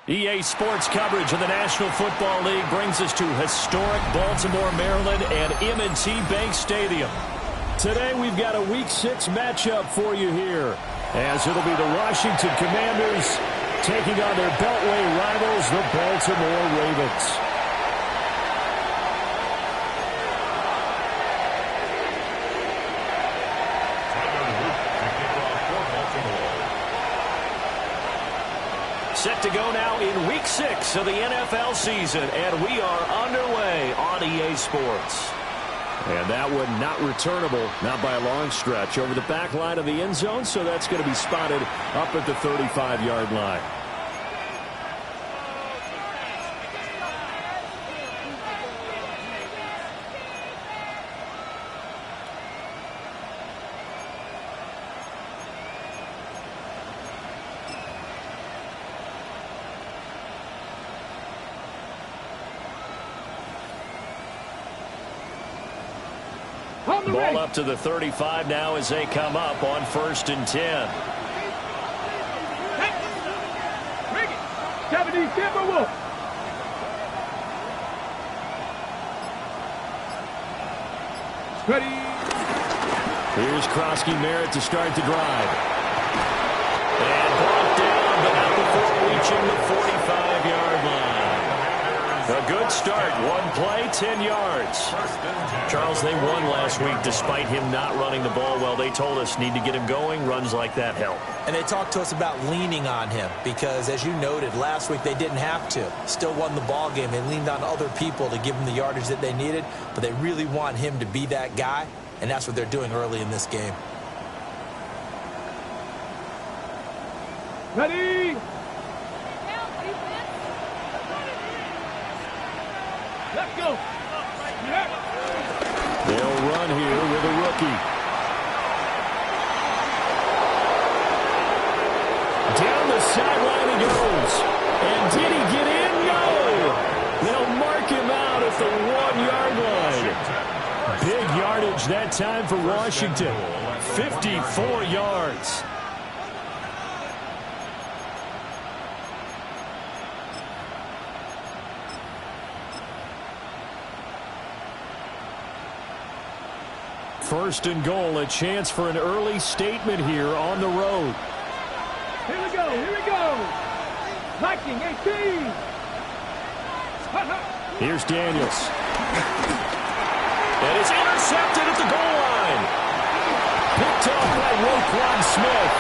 EA Sports coverage of the National Football League brings us to historic Baltimore, Maryland and M&T Bank Stadium. Today we've got a Week 6 matchup for you here, as it'll be the Washington Commanders taking on their Beltway rivals, the Baltimore Ravens. Set to go now in Week 6 of the NFL season, and we are underway on EA Sports. And that one not returnable, not by a long stretch, over the back line of the end zone, so that's going to be spotted up at the 35-yard line. Ball up to the 35 now as they come up on 1st and 10. Here's Krosky Merritt to start the drive. And brought down, but not before reaching the 45-yard line. A good start. One play, 10 yards. Charles, they won last week despite him not running the ball well. They told us need to get him going. Runs like that help. And they talked to us about leaning on him because, as you noted, last week they didn't have to. Still won the ball game. They leaned on other people to give them the yardage that they needed, but they really want him to be that guy, and that's what they're doing early in this game. Ready? Let's go. They'll run here with a rookie. Down the sideline he goes. And did he get in? No. They'll mark him out at the 1-yard line. Big yardage that time for Washington. 54 yards. 1st and goal, a chance for an early statement here on the road. Here we go, here we go. Viking 18. Here's Daniels. And it's intercepted at the goal line. Picked off by Roquan Smith.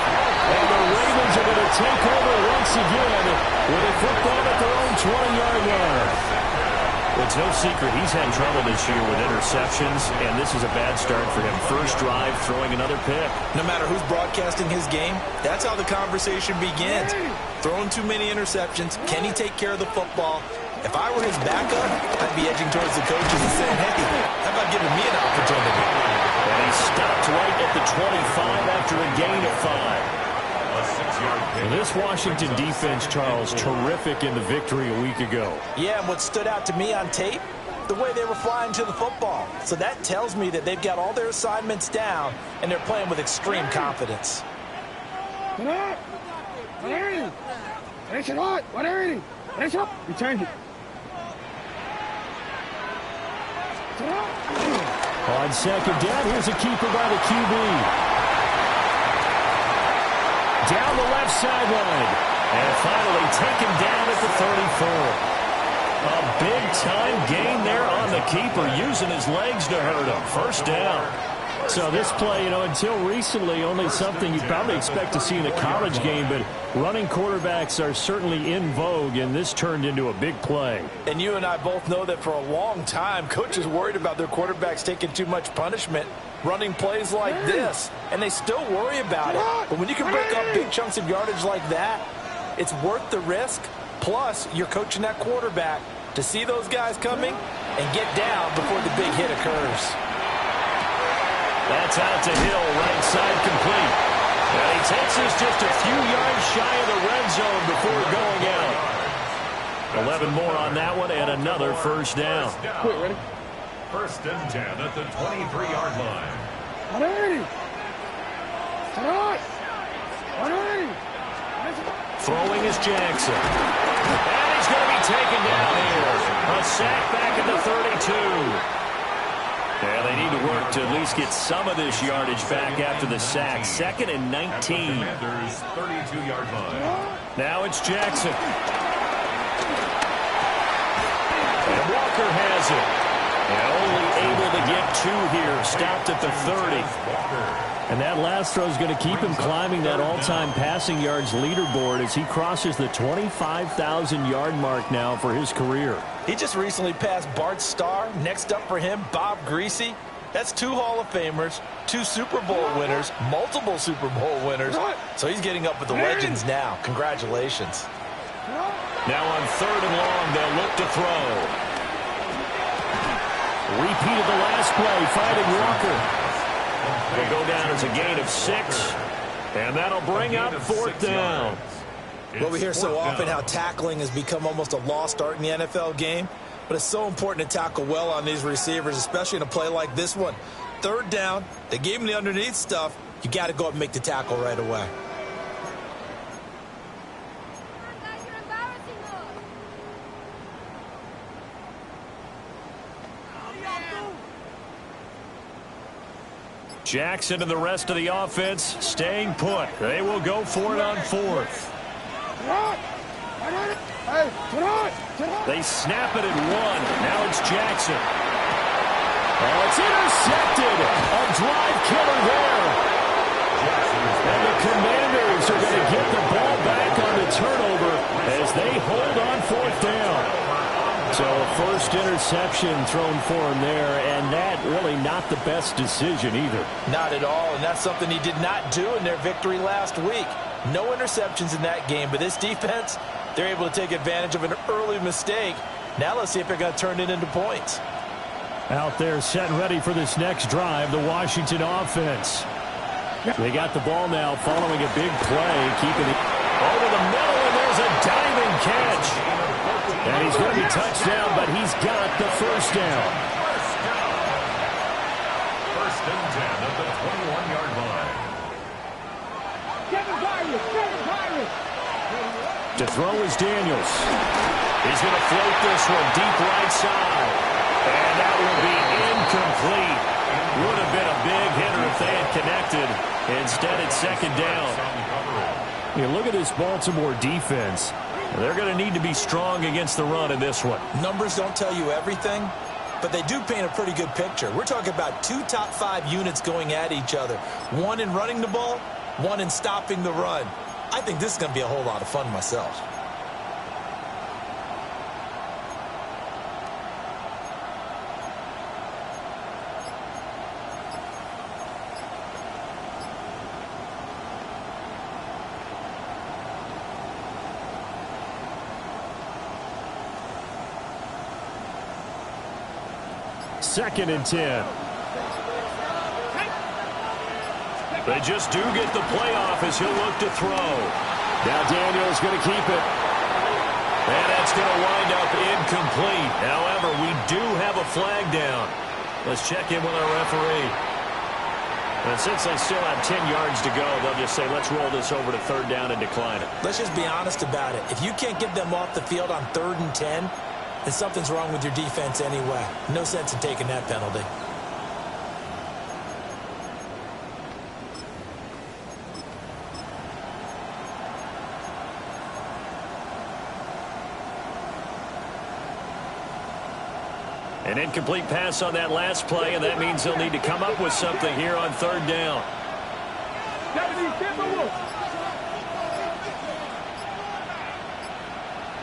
And the Ravens are going to take over once again with a football at their own 20-yard line. It's no secret he's had trouble this year with interceptions, and this is a bad start for him. First drive, throwing another pick. No matter who's broadcasting his game, that's how the conversation begins. Throwing too many interceptions. Can he take care of the football? If I were his backup, I'd be edging towards the coaches and saying, hey, how about giving me an opportunity? And he stopped right at the 25 after a gain of 5. And this Washington defense, Charles, terrific in the victory a week ago. Yeah, and what stood out to me on tape, the way they were flying to the football. So that tells me that they've got all their assignments down, and they're playing with extreme confidence. Return it. On 2nd down, here's a keeper by the QB. Down the left sideline. And finally taken down at the 34. A big-time gain there on the keeper, using his legs to hurt him. First down. So this play, until recently, only something you probably expect to see in a college game, but running quarterbacks are certainly in vogue, and this turned into a big play. And you and I both know that for a long time, coaches worried about their quarterbacks taking too much punishment running plays like this, and they still worry about it. But when you can break up big chunks of yardage like that, it's worth the risk. Plus, you're coaching that quarterback to see those guys coming and get down before the big hit occurs. That's out to Hill, right side complete. And he takes us just a few yards shy of the red zone before going out. 11 more on that one, and another first down. Quick, ready? 1st and 10 at the 23-yard line. 180. Throwing is Jackson. And he's going to be taken down here. A sack back at the 32. And they need to work to at least get some of this yardage back after the sack. 2nd and 19. Commanders' 32-yard line. Now it's Jackson. And Walker has it. And only able to get 2 here. Stopped at the 30. And that last throw is going to keep him climbing that all-time passing yards leaderboard as he crosses the 25,000-yard mark now for his career. He just recently passed Bart Starr. Next up for him, Bob Greasy. That's 2 Hall of Famers, 2 Super Bowl winners, multiple Super Bowl winners. So he's getting up with the legends now. Congratulations. Now on 3rd and long, they'll look to throw. Repeat of the last play, finding Walker. Will go down as a gain of 6. And that'll bring up 4th down. Well, we hear so often how tackling has become almost a lost art in the NFL game. But it's so important to tackle well on these receivers, especially in a play like this one. 3rd down, they gave him the underneath stuff. You got to go up and make the tackle right away. Jackson and the rest of the offense staying put. They will go for it on 4th. They snap it at 1. Now it's Jackson. Oh, it's intercepted. A drive killer there. And the Commanders are going to get the ball back on the turnover as they hold on 4th down. So first interception thrown for him there, and that really not the best decision either. Not at all, and that's something he did not do in their victory last week. No interceptions in that game, but this defense, they're able to take advantage of an early mistake. Now let's see if they're going to turn it into points. Out there set and ready for this next drive, the Washington offense. They got the ball now following a big play, keeping it over the middle, and there's a diving catch. And he's going to be touchdown, but he's got the first down. 1st and 10 at the 21-yard line. To throw is Daniels. He's going to float this one deep right side. And that will be incomplete. Would have been a big hitter if they had connected. Instead, it's second down. You look at this Baltimore defense. They're going to need to be strong against the run in this one. Numbers don't tell you everything, but they do paint a pretty good picture. We're talking about 2 top 5 units going at each other. One in running the ball, one in stopping the run. I think this is going to be a whole lot of fun myself. Second and 10. They just do get the playoff as he'll look to throw. Now Daniel's going to keep it. And that's going to wind up incomplete. However, we do have a flag down. Let's check in with our referee. And since they still have 10 yards to go, they'll just say, let's roll this over to third down and decline it. Let's just be honest about it. If you can't get them off the field on 3rd and 10, then something's wrong with your defense anyway. No sense in taking that penalty. An incomplete pass on that last play, and that means they'll need to come up with something here on 3rd down.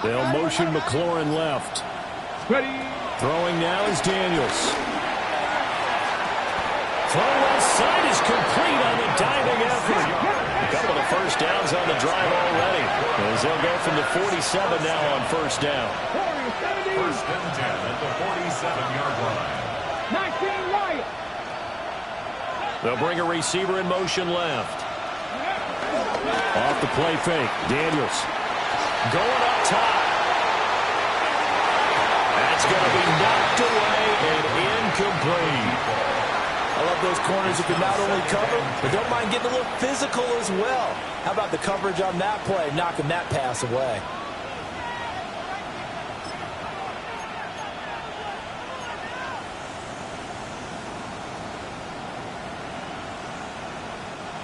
They'll motion McLaurin left. Ready. Throwing now is Daniels. Throw left side is complete on the diving effort. A couple of first downs on the drive already, as they'll go from the 47 now on 1st down. 1st and 10 at the 47-yard line. 19 right. They'll bring a receiver in motion left. Off the play fake. Daniels. Going up top. That's going to be knocked away and incomplete. I love those corners who can not only cover, but don't mind getting a little physical as well. How about the coverage on that play, knocking that pass away?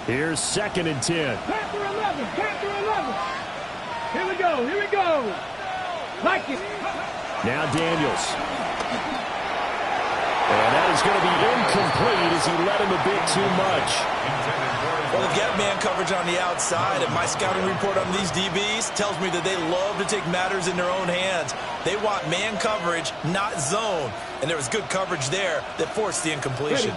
Here's 2nd and 10. Panther 11. Panther 11. Here we go. Here we go. Like it. Now Daniels. And that is going to be incomplete as he led him a bit too much. Well, they've got man coverage on the outside, and my scouting report on these DBs tells me that they love to take matters in their own hands. They want man coverage, not zone. And there was good coverage there that forced the incompletion.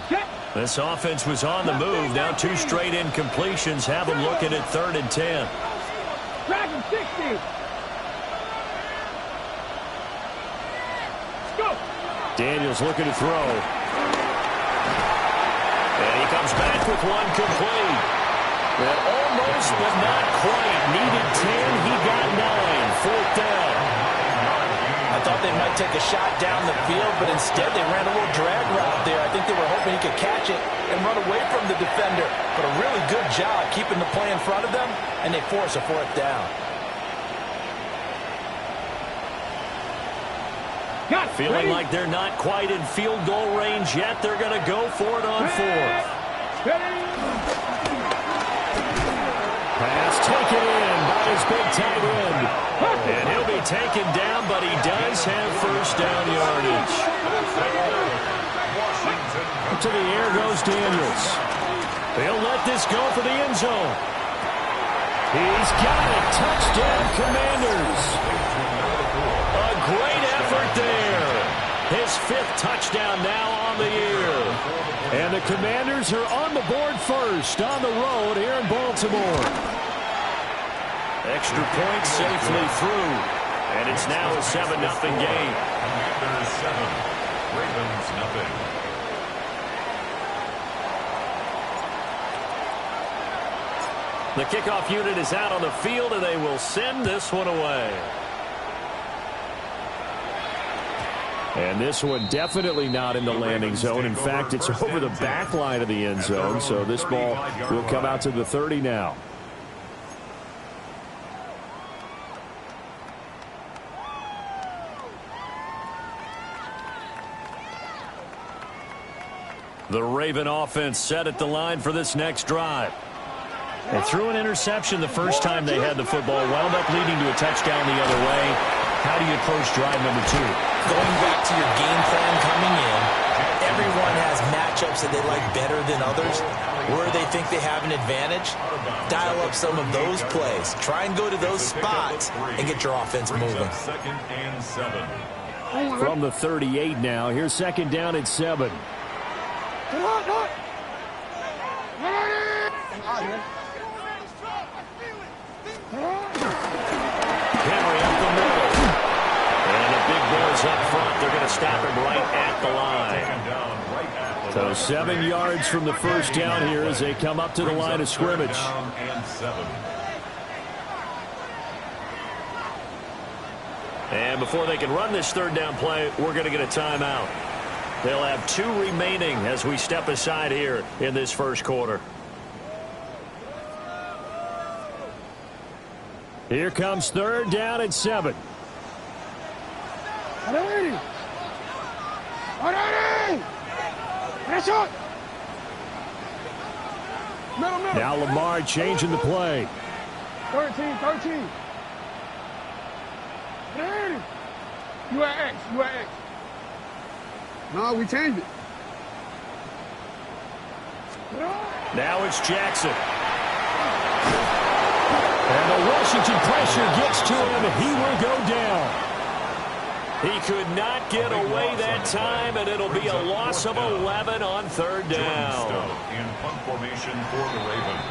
This offense was on the move. Now 2 straight incompletions have them looking at 3rd and 10. Dragon 60. Go. Daniels looking to throw. And he comes back with one complete. That almost, but not quite. Needed 10. He got 9. 4th down. I thought they might take a shot down the field, but instead they ran a little drag route there. I think they were hoping he could catch it and run away from the defender. But a really good job keeping the play in front of them, and they force a 4th down. Feeling like they're not quite in field goal range yet. They're going to go for it on 4th. Pass taken in by his big tight end. And he'll be taken down, but he does have 1st down yardage. To the air goes Daniels. They'll let this go for the end zone. He's got it. Touchdown, Commanders. A great effort there. His 5th touchdown now on the year. And the Commanders are on the board first on the road here in Baltimore. Extra point safely through. And it's now a 7-0 game. Commanders 7, Ravens nothing. The kickoff unit is out on the field, and they will send this one away. And this one definitely not in the landing zone. In fact, it's over the back line of the end zone, so this ball will come out to the 30 now. The Raven offense set at the line for this next drive. They threw an interception the first time they had the football, wound up leading to a touchdown the other way. How do you approach drive number 2? Going back to your game plan coming in, everyone has matchups that they like better than others. Where they think they have an advantage, dial up some of those plays. Try and go to those spots and get your offense moving. Second and 7. From the 38 now, here's second down at 7. Henry up the middle. And the big boys up front. They're going to stop him right at the line. So 7 yards from the first down here as they come up to the line of scrimmage. And before they can run this third down play, we're going to get a timeout. They'll have 2 remaining as we step aside here in this first quarter. Here comes third down at 7. Now Lamar changing the play. 13. You at X. No, we changed it. Now it's Jackson. And the Washington pressure gets to him, and he will go down. He could not get away that time, and it'll be a loss of 11 on third down. In punt formation for the Ravens.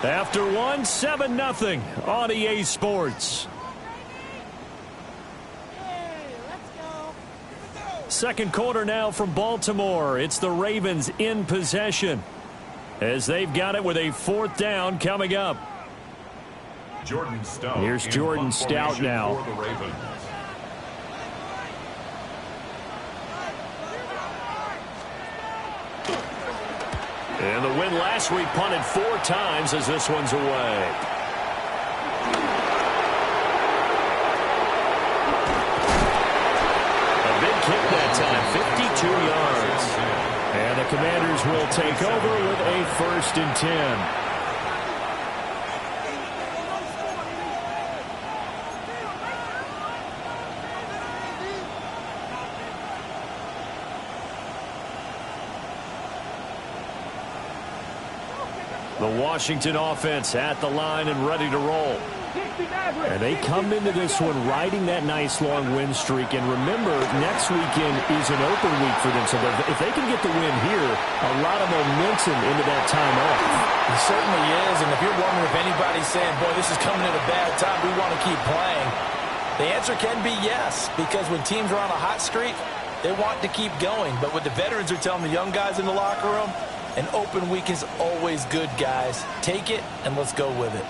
After 7-0 on EA Sports. Second quarter now from Baltimore. It's the Ravens in possession as they've got it with a fourth down coming up. Jordan Stout. Here's Jordan Stout now. For the Ravens. And the win last week punted 4 times as this one's away. A big kick that time, 52 yards. And the Commanders will take over with a 1st and 10. The Washington offense at the line and ready to roll. And they come into this one riding that nice long win streak. And remember, next weekend is an open week for them. So if they can get the win here, a lot of momentum into that time off. It certainly is. And if you're wondering if anybody's saying, boy, this is coming at a bad time, we want to keep playing, the answer can be yes. Because when teams are on a hot streak, they want to keep going. But what the veterans are telling the young guys in the locker room, an open week is always good, guys. Take it, and let's go with it.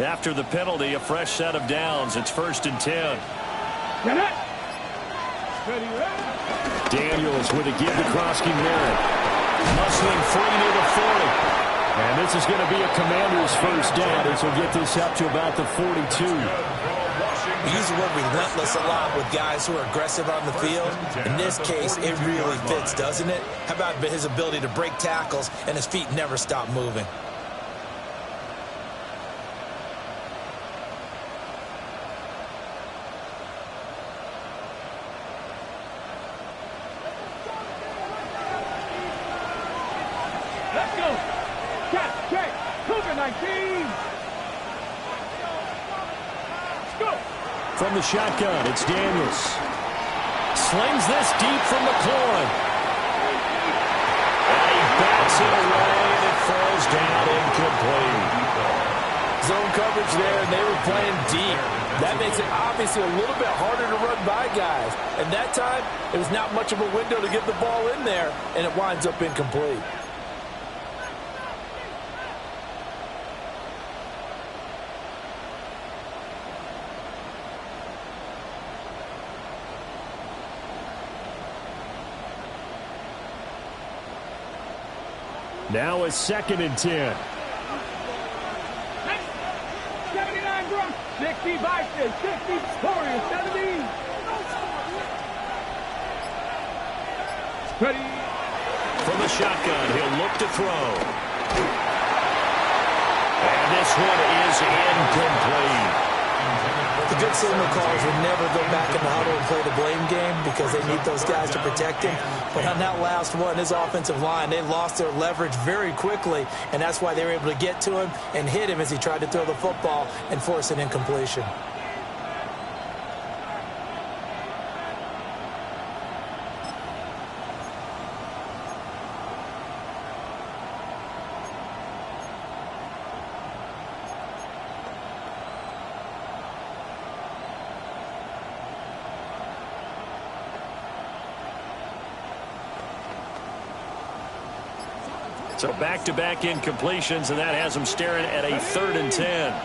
After the penalty, a fresh set of downs. It's 1st and 10. Daniels with a give to Krosky Merritt. Muscling free near the 40. And this is going to be a Commander's first down as we'll get this up to about the 42. We use the word relentless a lot with guys who are aggressive on the field. In this case, it really fits, doesn't it? How about his ability to break tackles and his feet never stop moving? From the shotgun, it's Daniels. Slings this deep from McLaurin. And he backs it away, and it falls down incomplete. Zone coverage there, and they were playing deep. That makes it obviously a little bit harder to run by guys. And that time, it was not much of a window to get the ball in there, and it winds up incomplete. Now a 2nd and 10. 79 Brooks, 60 Vikings, 60 Warriors, 70. Ready. From the shotgun, he'll look to throw. And this one is incomplete. The good signal callers would never go back in the huddle and play the blame game because they need those guys to protect him. But on that last one, his offensive line, they lost their leverage very quickly, and that's why they were able to get to him and hit him as he tried to throw the football and force an incompletion. So back-to-back incompletions, and that has him staring at a 3rd and 10.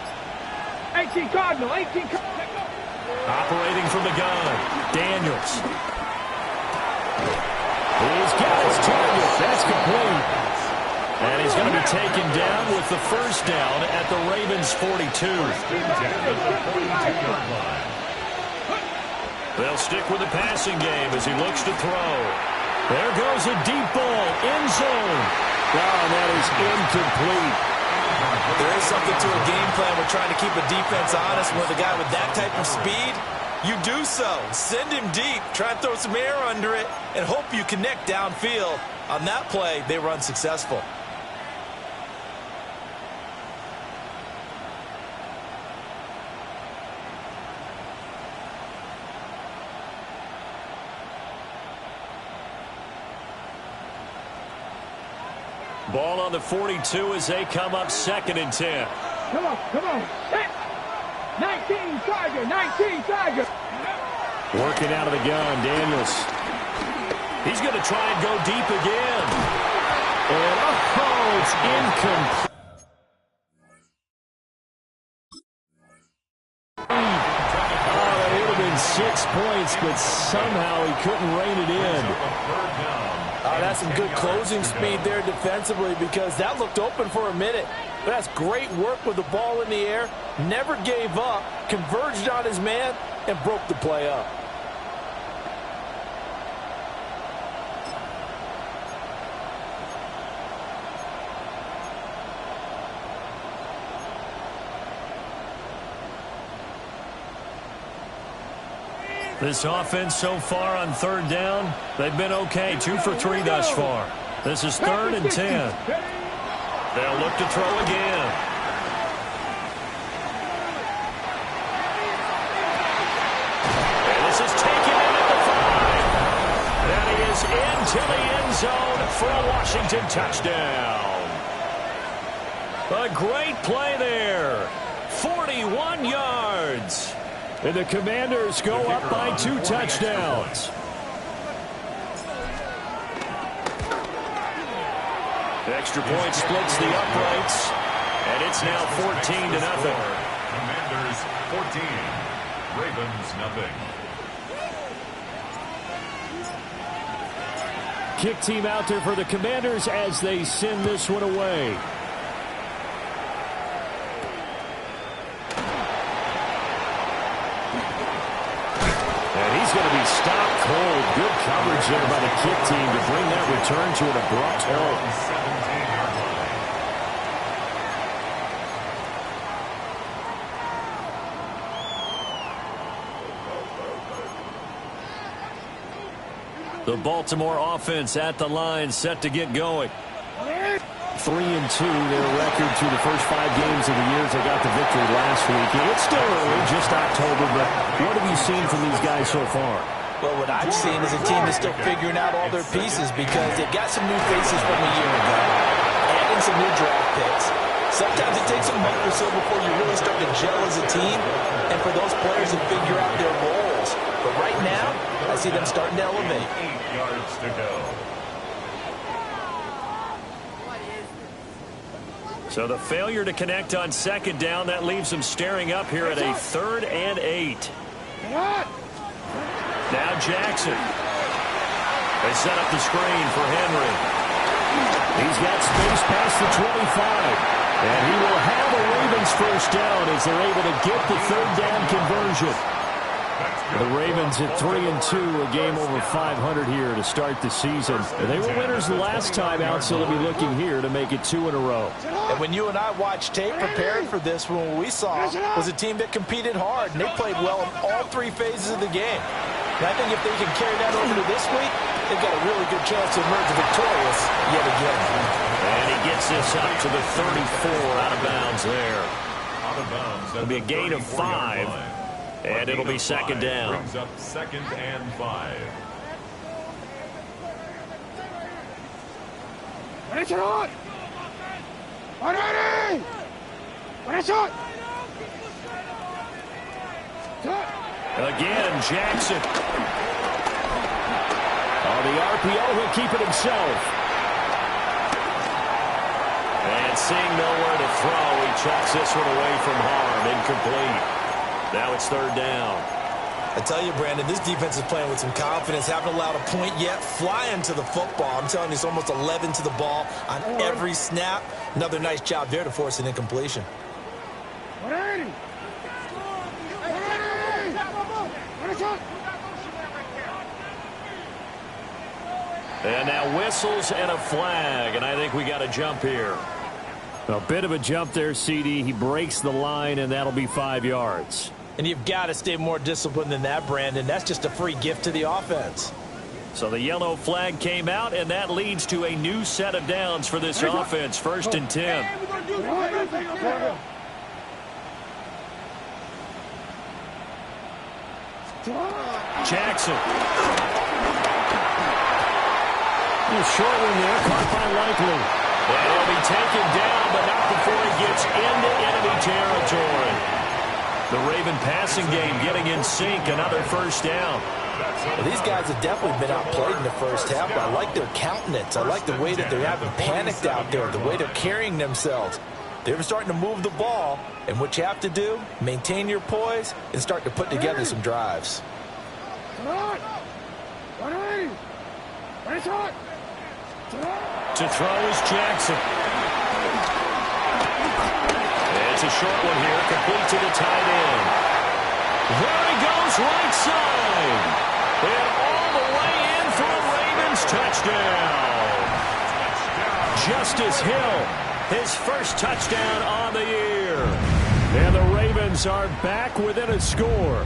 18 Cardinal, 18 Cardinal. Operating from the gun, Daniels. He's got his target. That's complete. And he's going to be taken down with the 1st down at the Ravens' 42. They'll stick with the passing game as he looks to throw. There goes a deep ball, end zone. Oh, that is incomplete. There is something to a game plan with trying to keep a defense honest. With a guy with that type of speed, you do so. Send him deep, try and throw some air under it, and hope you connect downfield. On that play, they were unsuccessful. Ball on the 42 as they come up 2nd and 10. Come on, come on. 19 Tiger, 19 Tiger. Working out of the gun, Daniels. He's going to try and go deep again. And, oh, it's incomplete. Oh, that would have been 6 points, but somehow he couldn't rein it in. That's some good closing speed there defensively because that looked open for a minute. But that's great work with the ball in the air. Never gave up, converged on his man, and broke the play up. This offense so far on 3rd down, they've been okay. 2 for 3 thus far. This is 3rd and 10. They'll look to throw again. And this is taken in at the 5. That is into the end zone for a Washington touchdown. A great play there. 41 yards. And the Commanders go up by 2 touchdowns. Extra point splits the uprights, and it's now 14-0. Commanders 14, Ravens nothing. Kick team out there for the Commanders as they send this one away. He's going to be stopped cold. Good coverage there by the kick team to bring that return to an abrupt halt. The Baltimore offense at the line, set to get going. 3-2, their record through the first 5 games of the year as they got the victory last week. It's still early, just October, but what have you seen from these guys so far? Well, what I've seen is a team that's still figuring out all their pieces because they've got some new faces from a year ago, adding some new draft picks. Sometimes it takes a month or so before you really start to gel as a team and for those players to figure out their roles. But right now, I see them starting to elevate. 8 yards to go. So the failure to connect on 2nd down, that leaves them staring up here at a 3rd and 8. Now Jackson. They set up the screen for Henry. He's got space past the 25. And he will have a Ravens first down as they're able to get the third down conversion. The Ravens at 3-2, a game over 500 here to start the season. They were winners the last time out, so they'll be looking here to make it 2 in a row. And when you and I watched tape preparing for this one, what we saw was a team that competed hard, and they played well in all three phases of the game. And I think if they can carry that over to this week, they've got a really good chance to emerge victorious yet again. And he gets this up to the 34 out of bounds there. Out of bounds. It'll be a gain of 5. And it'll be second down. Brings up 2nd and 5. Again, Jackson. On the RPO, he'll keep it himself. And seeing nowhere to throw, he chucks this one away from harm. Incomplete. Now it's third down. I tell you, Brandon, this defense is playing with some confidence. Haven't allowed a point yet. Flying to the football. I'm telling you, it's almost 11 to the ball on every snap. Another nice job there to force an incompletion. And now whistles and a flag, and I think we got a jump here. A bit of a jump there, CD. He breaks the line, and that'll be 5 yards. And you've got to stay more disciplined than that, Brandon. That's just a free gift to the offense. So the yellow flag came out, and that leads to a new set of downs for this offense. 1st and 10. Jackson. A short one there, caught by Likely. And he'll be taken down, but not before he gets into enemy territory. The Raven passing game getting in sync. Another first down. Well, these guys have definitely been outplayed in the first half, but I like their countenance. I like the way that they haven't panicked out there, the way they're carrying themselves. They're starting to move the ball, and what you have to do, maintain your poise and start to put together some drives. To throw is Jackson. It's a short one here, complete to the tight end. There he goes, right side. And all the way in for a Ravens touchdown. Justice Hill, his first touchdown on the year. And the Ravens are back within a score.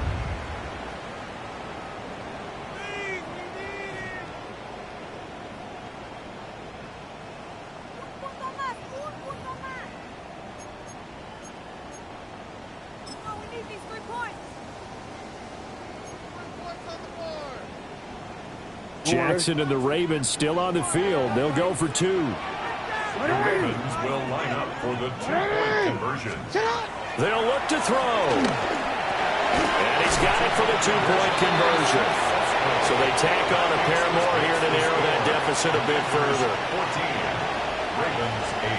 Jackson and the Ravens still on the field. They'll go for 2. The Ravens will line up for the 2-point conversion. They'll look to throw. And he's got it for the 2-point conversion. So they tack on a pair more here to narrow that deficit a bit further. 14. Ravens 8.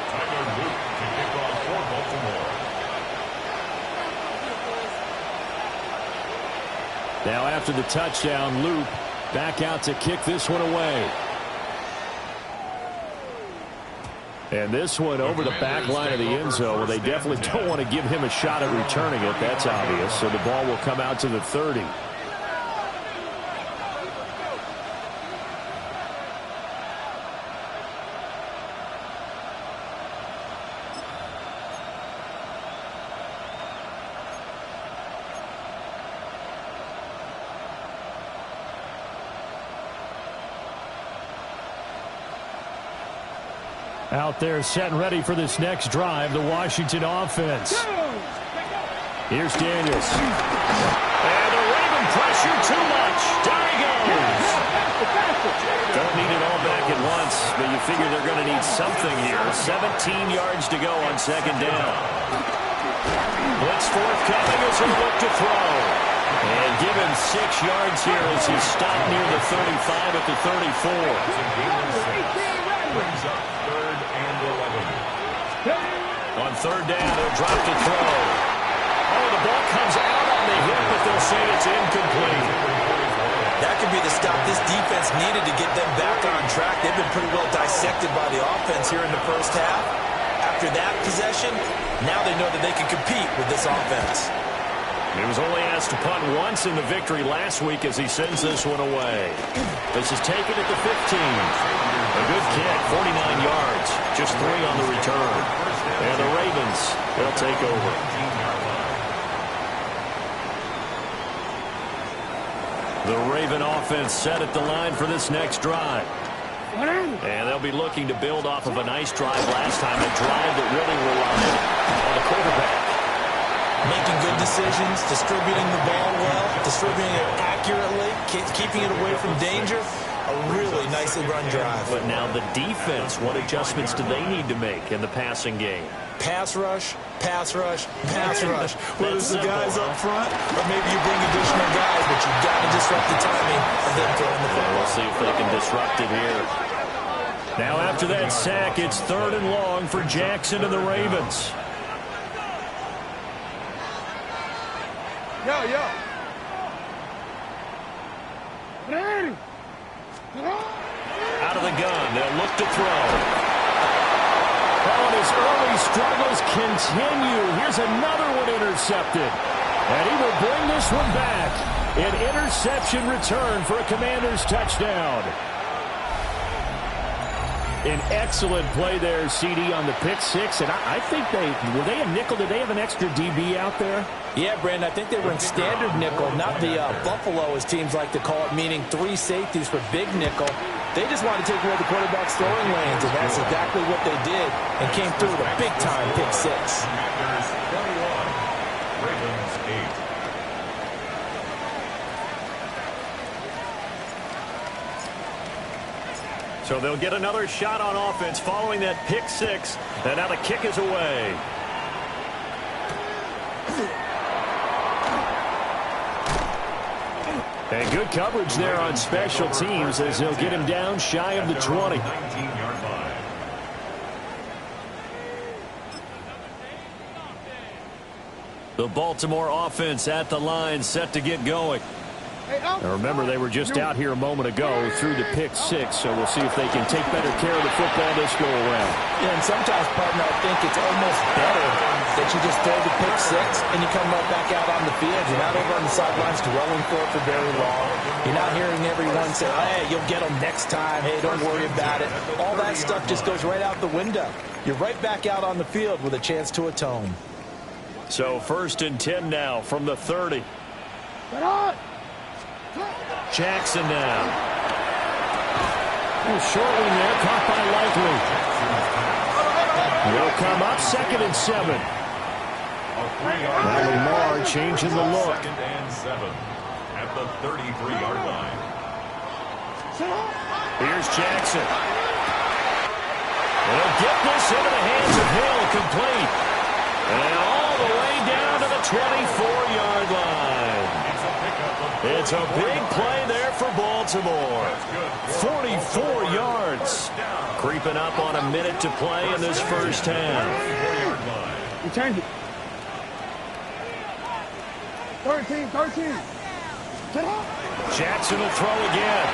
Tyler Luke to kick off for Baltimore. Now after the touchdown, Luke back out to kick this one away. And this one over the back line of the end zone. Well, they definitely don't want to give him a shot at returning it. That's obvious. So the ball will come out to the 30. Out there set and ready for this next drive, the Washington offense. Here's Daniels. And the Raven pressure too much. Down he goes. Don't need it all back at once, but you figure they're going to need something here. 17 yards to go on second down. Blitz forthcoming as he'll look to throw. And give him 6 yards here as he stopped near the 35 at the 34. Brings up 3rd and 11. On third down, they'll drop to throw. Oh, the ball comes out on the hip, but they'll say it's incomplete. needed to get them back on track. They've been pretty well dissected by the offense here in the first half. After that possession, now they know that they can compete with this offense. He was only asked to punt once in the victory last week as he sends this one away. This is taken at the 15. A good kick, 49 yards, just 3 on the return. And the Ravens, they'll take over. The Raven offense set at the line for this next drive. And they'll be looking to build off of a nice drive last time, a drive that really relied on the quarterback. Making good decisions, distributing the ball well, distributing it accurately, keeping it away from danger. A really nicely run drive. But now the defense, what adjustments do they need to make in the passing game? Pass rush, pass rush, pass rush. Whether it's the guys up front or maybe you bring additional guys, but you've got to disrupt the timing of them throwing the football. We'll see if they can disrupt it here. Now after that sack, it's 3rd and long for Jackson and the Ravens. Yo. Out of the gun, they'll look to throw. Oh, and his early struggles continue. Here's another one intercepted. And he will bring this one back. An interception return for a Commanders touchdown. An excellent play there, CD, on the pick six. And I think were they a nickel? Did they have an extra DB out there? Yeah, Brandon, I think they were in standard nickel, not the Buffalo, as teams like to call it, meaning 3 safeties for big nickel. They just wanted to take away the quarterback's throwing lanes, and that's exactly what they did, and came through with a big-time pick six. Commanders 21, Ravens 8. So they'll get another shot on offense following that pick six. And now the kick is away. And good coverage there on special teams as they'll get him down shy of the 20. 19-yard line. The Baltimore offense at the line, set to get going. Now remember, they were just out here a moment ago through the pick six, so we'll see if they can take better care of the football this go around. Yeah, and sometimes, partner, I think it's almost better that you just throw the pick six and you come right back out on the field. You're not over on the sidelines dwelling for it for very long. You're not hearing everyone say, hey, you'll get them next time. Hey, don't worry about it. All that stuff just goes right out the window. You're right back out on the field with a chance to atone. So 1st and 10 now from the 30. Jackson now. Shortly there, caught by Likely. Will come up 2nd and 7. Now Lamar changing the look. 2nd and 7 at the 33-yard line. Here's Jackson. They'll get this into the hands of Hill, complete. And all the way down to the 24-yard line. It's a big play there for Baltimore. 44 yards. Creeping up on a minute to play in this first half. You change it. 13. Jackson will throw again.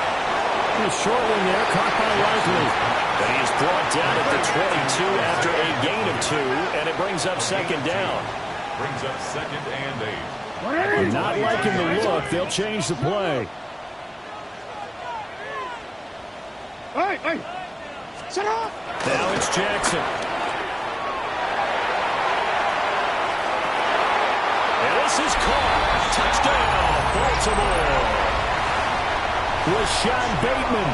Shortly there, caught by Likely. But he is brought down at the 22 after a gain of 2, and it brings up 2nd down. Brings up 2nd and 8. Not liking the look. They'll change the play. Hey! Shut up! Now it's Jackson. And this is caught. Touchdown, Baltimore. Rashad Bateman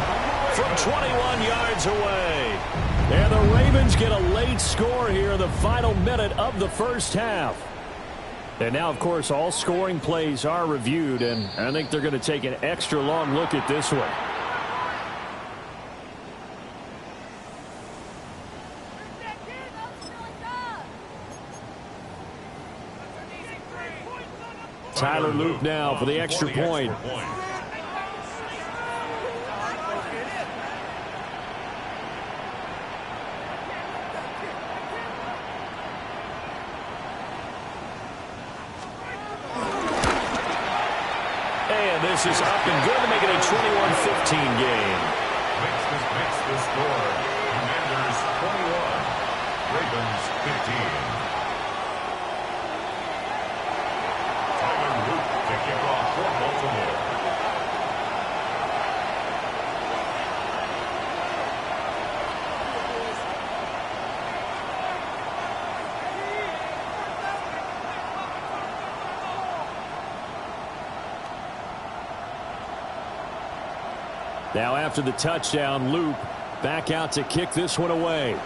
from 21 yards away. And the Ravens get a late score here in the final minute of the first half. And now, of course, all scoring plays are reviewed, and I think they're going to take an extra long look at this one. Tyler Luke now for the extra point. And this is up and good to make it a 21-15 game. Makes the score. Commanders 21, Ravens 15. Tyler Luke to kick off for Baltimore. Now after the touchdown, Loop back out to kick this one away.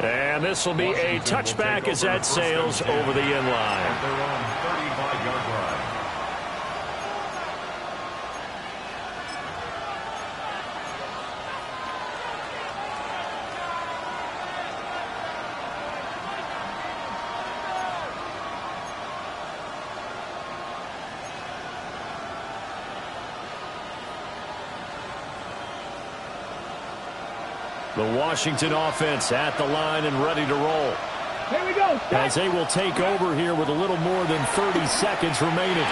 And this will be a touchback as that sails over the end line. At their own 35-yard line. The Washington offense at the line and ready to roll. Here we go. As they will take over here with a little more than 30 seconds remaining.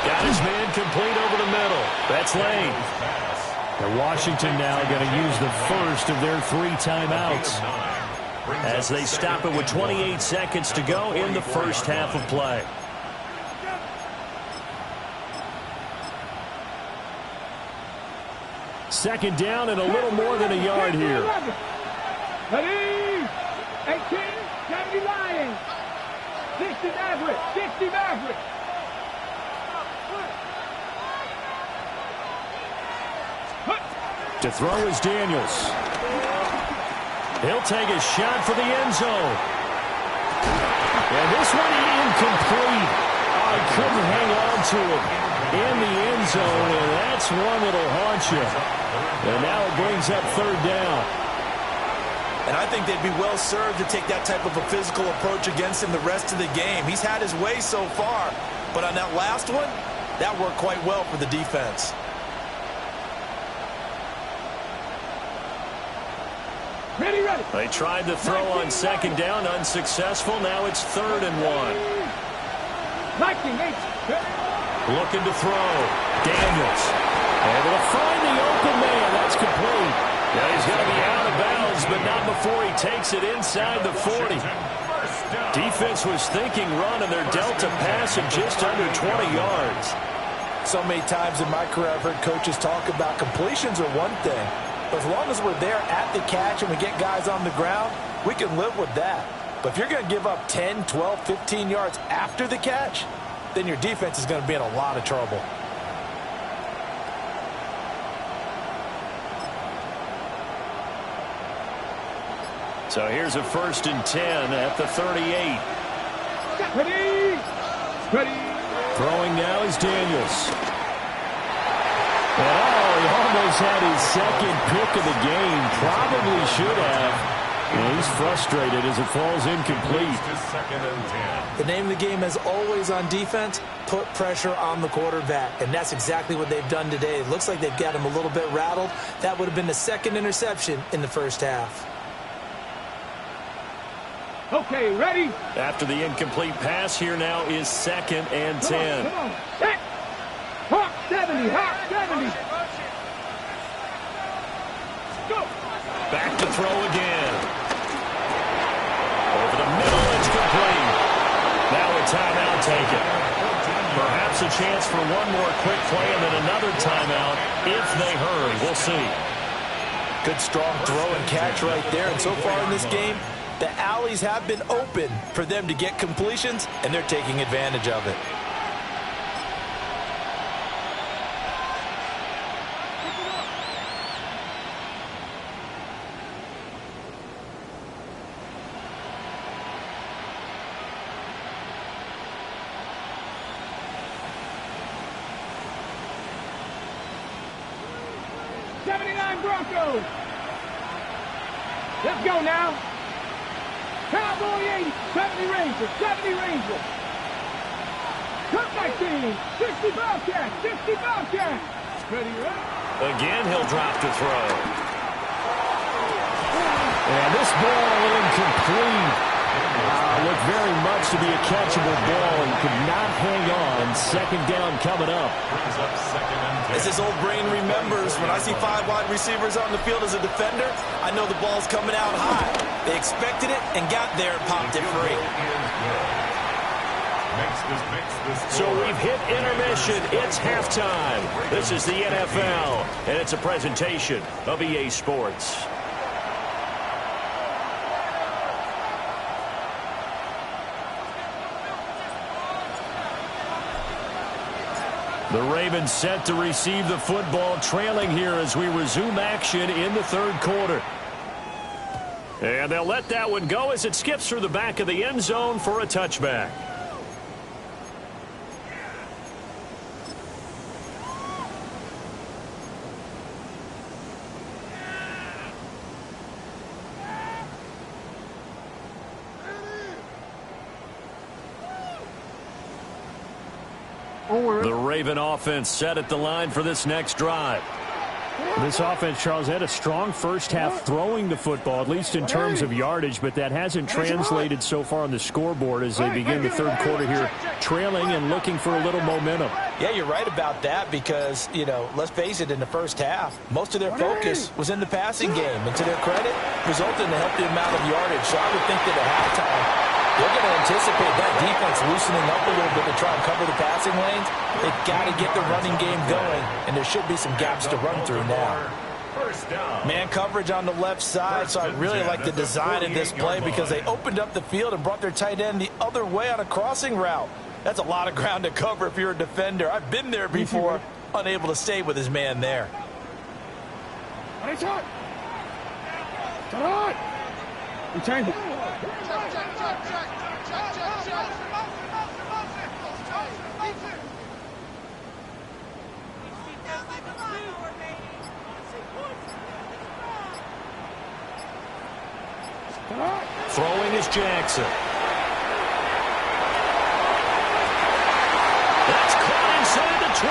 Got his man complete over the middle. That's Lane. And Washington now going to use the first of their 3 timeouts. As they stop it with 28 seconds to go in the first half of play. Second down and a little more than a yard here. Ready? 18, 70 Lions. 60 Maverick. 60 Maverick. To throw is Daniels. He'll take a shot for the end zone. And this one incomplete. I couldn't hang on to it in the end zone, and that's one that'll haunt you. And now it brings up third down. And I think they'd be well served to take that type of a physical approach against him the rest of the game. He's had his way so far, but on that last one, that worked quite well for the defense. Ready, ready. They tried to throw on second down, unsuccessful. Now it's 3rd and 1. Liking, Looking to throw. Daniels. Able to find the open man. That's complete. Yeah, he's going to be out of bounds, but not before he takes it inside the 40. Defense was thinking run, and they're dealt a pass of just under 20 yards. So many times in my career I've heard coaches talk about completions are one thing. But as long as we're there at the catch and we get guys on the ground, we can live with that. But if you're going to give up 10, 12, 15 yards after the catch, then your defense is going to be in a lot of trouble. So here's a 1st and 10 at the 38. Ready. Ready. Throwing now is Daniels. And he almost had his second pick of the game. Probably should have. And he's frustrated as it falls incomplete. The name of the game is always on defense, put pressure on the quarterback. And that's exactly what they've done today. It looks like they've got him a little bit rattled. That would have been the 2nd interception in the first half. Okay, ready. After the incomplete pass, here now is 2nd and 10. Come on. Set. Hawk 70. Hawk 70. Go. Back to throw again. Over the middle, it's complete. Now a timeout taken. Perhaps a chance for one more quick play and then another timeout if they hurry. We'll see. Good strong throw and catch right there. And so far in this game, the alleys have been open for them to get completions, and they're taking advantage of it. Broncos. Let's go now. Cowboy 80, 70 Rangers, 70 Rangers. Cut back team, 60 Bobcats, 60 Bobcats. Ready, ready. Again, he'll drop to throw. And this ball incomplete. Looked very much to be a catchable ball and could not hang on. Second down coming up. As his old brain remembers, when I see 5 wide receivers on the field as a defender, I know the ball's coming out high. They expected it and got there and popped it free. So we've hit intermission. It's halftime. This is the NFL, and it's a presentation of EA Sports. The Ravens set to receive the football, trailing here as we resume action in the third quarter. And they'll let that one go as it skips through the back of the end zone for a touchback. The Raven offense set at the line for this next drive. This offense, Charles, had a strong first half throwing the football, at least in terms of yardage, but that hasn't translated so far on the scoreboard as they begin the third quarter here, trailing and looking for a little momentum. Yeah, you're right about that because, you know, let's face it, in the first half, most of their focus was in the passing game. And to their credit, resulted in a healthy amount of yardage. So I would think that at halftime, they're going to anticipate that defense loosening up a little bit to try and cover the passing lanes. They've got to get the running game going, and there should be some gaps to run through now. Man coverage on the left side, so I really like the design of this play because they opened up the field and brought their tight end the other way on a crossing route. That's a lot of ground to cover if you're a defender. I've been there before, unable to stay with his man there. You change it. Throwing is Jackson. That's caught inside the 20.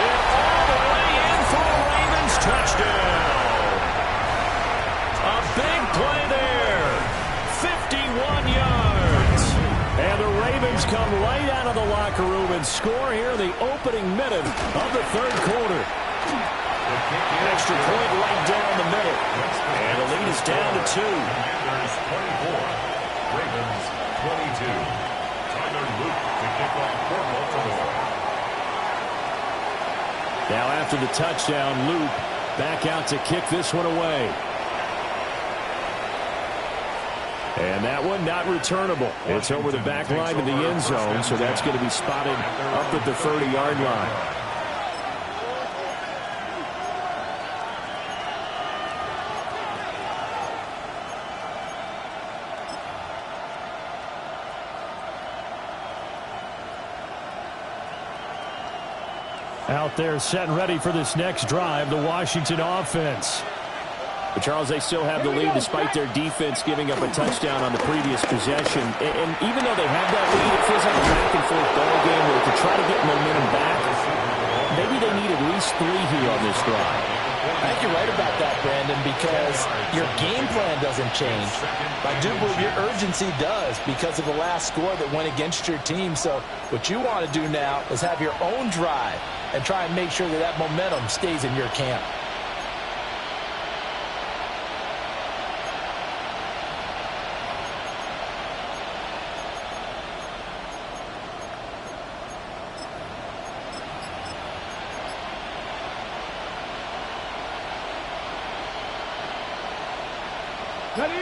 And all the way in for a Ravens touchdown. A big play there. 51 yards. And the Ravens come right out of the locker room and score here in the opening minute of the third quarter. Extra point right down the middle. And the lead is down to 2. Commanders 24. Ravens 22. Tyler Luke to kick off for Baltimore. Now after the touchdown, Luke back out to kick this one away. And that one not returnable. It's over the back line of the end zone, so that's going to be spotted up at the 30-yard line. Out there set and ready for this next drive, the Washington offense. But Charles, they still have the lead despite their defense giving up a touchdown on the previous possession. And even though they have that lead, it feels like a back-and-forth ball game where to try to get momentum back, maybe they need at least 3 here on this drive. I think you're right about that, Brandon, because your game plan doesn't change. I do believe your urgency does because of the last score that went against your team. So what you want to do now is have your own drive and try and make sure that that momentum stays in your camp.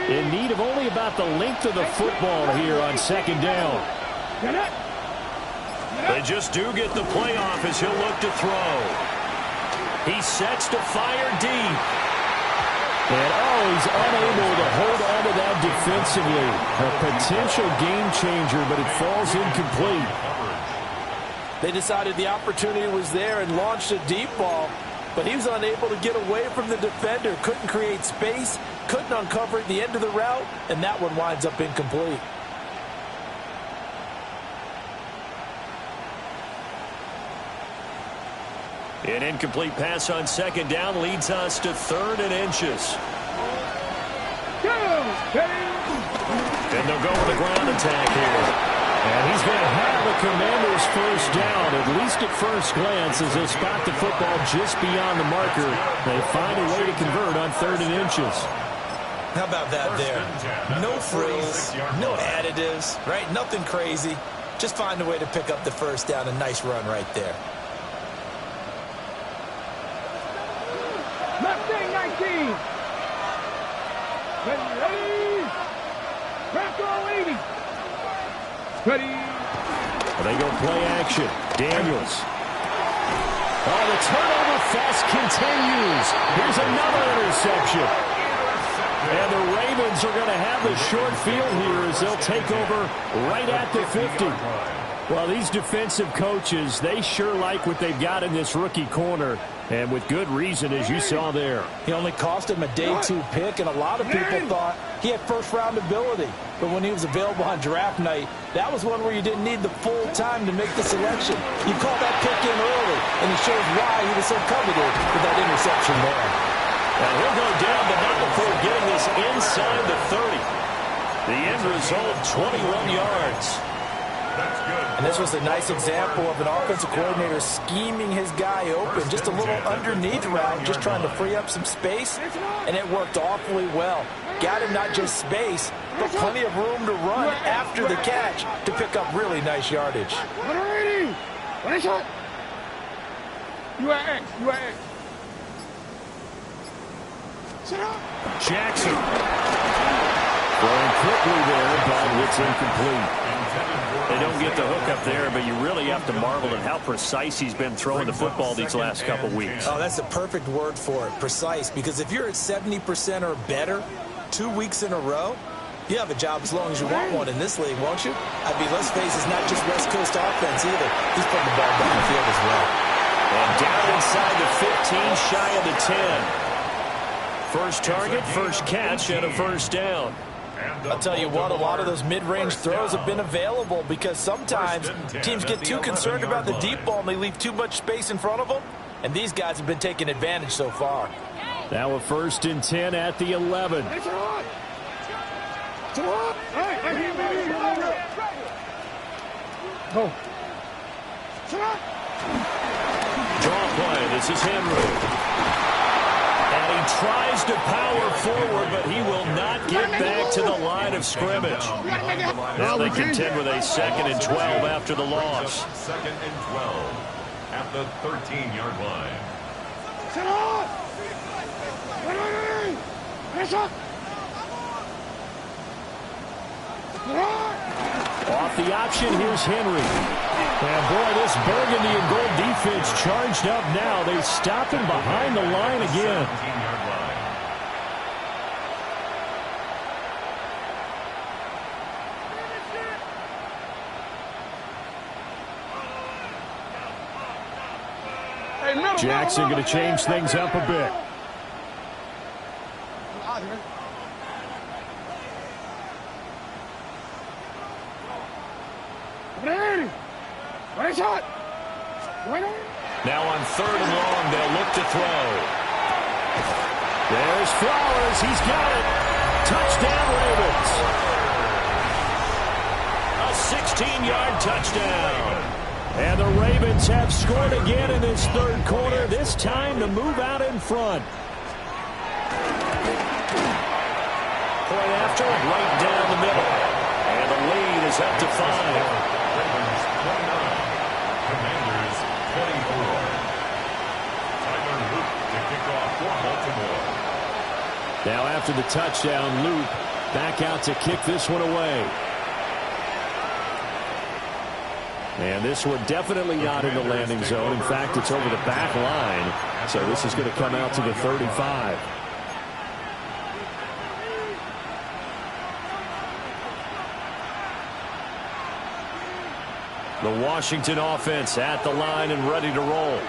In need of only about the length of the football here on second down. They just do get the playoff as he'll look to throw. He sets to fire deep. And he's unable to hold on to that defensively. A potential game changer, but it falls incomplete. They decided the opportunity was there and launched a deep ball, but he was unable to get away from the defender. Couldn't create space, couldn't uncover at the end of the route, and that one winds up incomplete. An incomplete pass on second down leads us to 3rd and inches. And And they'll go with a ground attack here. And he's going to have the Commanders first down, at least at first glance, as they'll spot the football just beyond the marker. They find a way to convert on 3rd and inches. How about that there? No frills, no additives, right? Nothing crazy. Just find a way to pick up the first down. A nice run right there. Mustang 19. Ready. Bronco 80. Ready. They go play action. Daniels. Oh, the turnover fest continues. Here's another interception. And the Ravens are going to have the short field here as they'll take over right at the 50. Well, these defensive coaches, they sure like what they've got in this rookie corner. And with good reason, as you saw there. He only cost him a day 2 pick, and a lot of people thought he had first-round ability. But when he was available on draft night, that was one where you didn't need the full time to make the selection. You called that pick in early, and it shows why he was so coveted with that interception there. Now he'll go down, but not before getting this inside the 30. The end result, 21 yards. And this was a nice example of an offensive coordinator scheming his guy open. Just a little underneath route, just trying to free up some space, and it worked awfully well. Got him not just space, but plenty of room to run after the catch to pick up really nice yardage. Jackson. Going quickly there, but it's incomplete. They don't get the hook up there, but you really have to marvel at how precise he's been throwing the football these last couple weeks. Oh, that's the perfect word for it, precise, because if you're at 70% or better 2 weeks in a row, you have a job as long as you want one in this league, won't you? I mean, let's face it, it's not just West Coast offense either. He's putting the ball down the field as well. And down inside the 15, shy of the 10. First target, first catch, and a first down. I'll tell you what, a lot of those mid-range throws have been available because sometimes teams get too concerned about the deep ball and they leave too much space in front of them, and these guys have been taking advantage so far. Now a 1st and 10 at the 11. Draw play, this is Henry. And he tries to power forward, but he will not get back to the line of scrimmage. Now they contend with a 2nd and 12 after the loss. 2nd and 12 at the 13-yard line. Off the option, here's Henry. And boy, this burgundy and gold defense charged up now. They stop him behind the line again. 17-yard line. Jackson going to change things up a bit. Now on 3rd and long, they'll look to throw. There's Flowers. He's got it. Touchdown, Ravens. A 16-yard touchdown. And the Ravens have scored again in this 3rd quarter, this time to move out in front. Point after, right down the middle. And the lead is up to 5. Ravens 29. Commanders 24. Tyler Luke to kick off for Baltimore. Now after the touchdown, Luke back out to kick this one away. And this one definitely not in the landing zone. In fact, it's over the back line. So this is going to come out to the 35. The Washington offense at the line and ready to roll.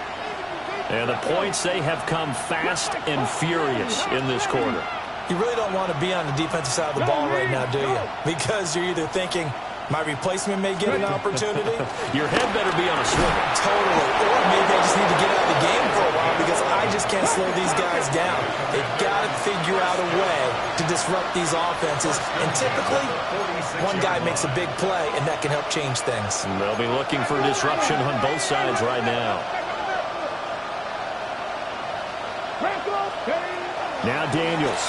And the points, they have come fast and furious in this quarter. You really don't want to be on the defensive side of the ball right now, do you? Because you're either thinking, My replacement may get an opportunity. Your head better be on a swivel. Totally. Or maybe I just need to get out of the game for a while because I just can't slow these guys down. They've got to figure out a way to disrupt these offenses. And typically, one guy makes a big play, and that can help change things. And they'll be looking for disruption on both sides right now. Now Daniels.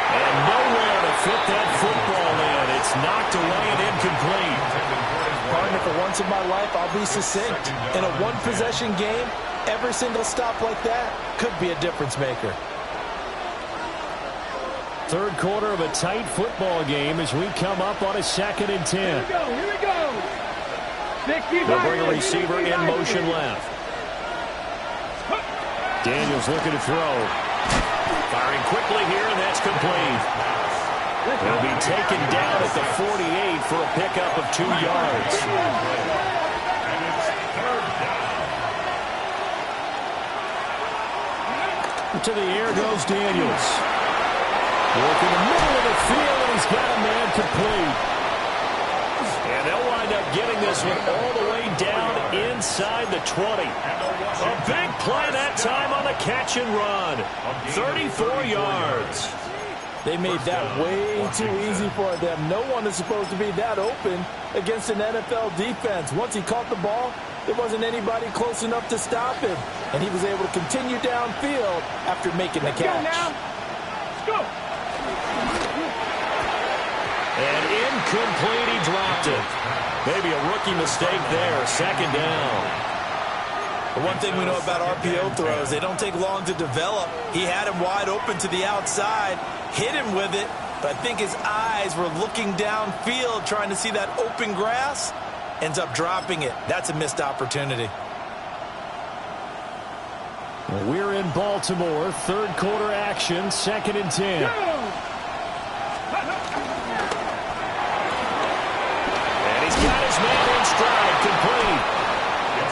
And nowhere to fit that football in. It's knocked away and incomplete. Partner, for once in my life, I'll be succinct. In a one-possession game, every single stop like that could be a difference maker. Third quarter of a tight football game as we come up on a 2nd and 10. Here we go. They'll bring a receiver in motion left. Daniels looking to throw. Firing quickly here, and that's complete. He'll be taken down at the 48 for a pickup of 2 yards. To the air goes Daniels. Working the middle of the field, and he's got a man complete. And they'll wind up getting this one all the way down inside the 20. A big play that time on the catch and run. 34 yards. They made that way too easy for them. No one is supposed to be that open against an NFL defense. Once he caught the ball, there wasn't anybody close enough to stop him. And he was able to continue downfield after making the catch. Let's go. And incomplete, he dropped it. Maybe a rookie mistake there. 2nd down. The one thing we know about RPO throws, they don't take long to develop. He had him wide open to the outside, hit him with it, but I think his eyes were looking downfield trying to see that open grass. Ends up dropping it. That's a missed opportunity. We're in Baltimore. Third quarter action, 2nd and 10. And he's got his man in stride, complete.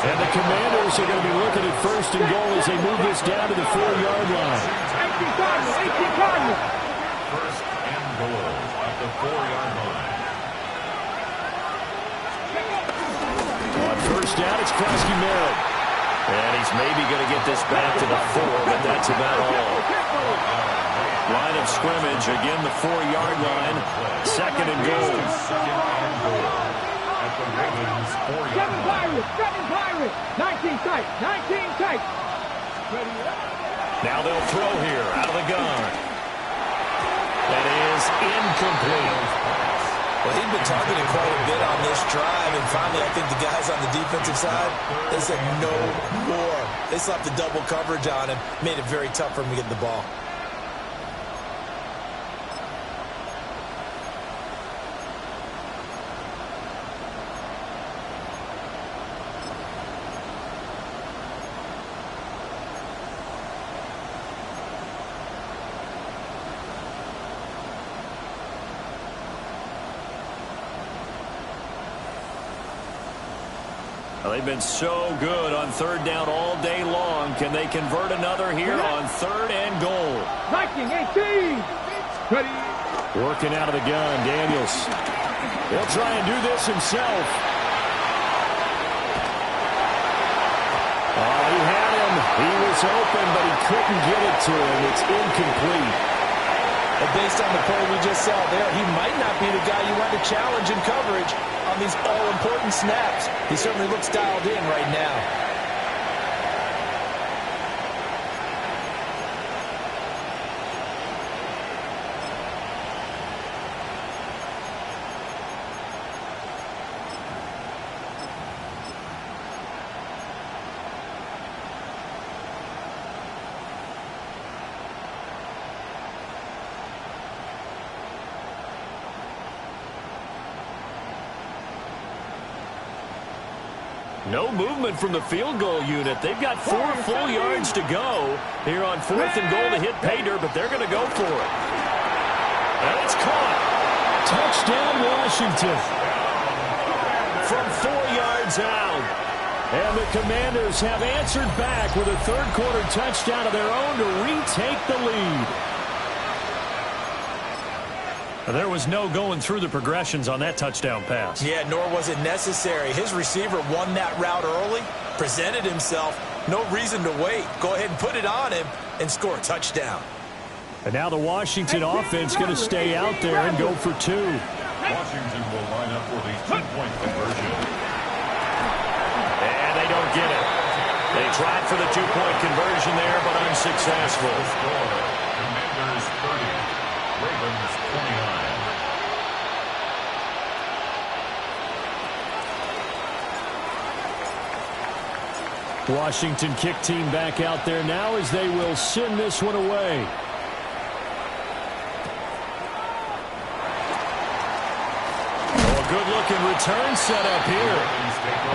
And the Commanders are going to be looking at 1st and goal as they move this down to the 4-yard line. 18 Cardinals. 1st and goal at the 4-yard line. On 1st down, it's Krusky Merritt. And he's maybe going to get this back to the 4, but that's about all. Line of scrimmage, again the 4-yard line. 2nd and goal. 2nd and goal at the Ravens 4-yard line. 7 Pirates. 19 tight. 19 tight. Now they'll throw here out of the gun. That is incomplete. Well, he'd been targeted quite a bit on this drive, and finally I think the guys on the defensive side, they said no more. They slapped the double coverage on him, made it very tough for him to get the ball. They've been so good on 3rd down all day long. Can they convert another here on 3rd and goal? 19-18. Ready. Working out of the gun, Daniels. He'll try and do this himself. Oh, he had him. He was open, but he couldn't get it to him. It's incomplete. But based on the play we just saw there, he might not be the guy you want to challenge in coverage on these all-important snaps. He certainly looks dialed in right now. No movement from the field goal unit. They've got 4 full yards to go here on 4th and goal to hit pay dirt, but they're going to go for it. And it's caught. Touchdown, Washington. From 4 yards out. And the Commanders have answered back with a third quarter touchdown of their own to retake the lead. There was no going through the progressions on that touchdown pass. Yeah, nor was it necessary. His receiver won that route early, presented himself, no reason to wait. Go ahead and put it on him and score a touchdown. And now the Washington offense going to stay out there and go for 2. Washington will line up for the 2-point conversion. And they don't get it. They tried for the 2-point conversion there, but unsuccessful. Score, Commanders 30, Ravens 29. Washington kick team back out there now as they will send this one away. Good-looking return set up here.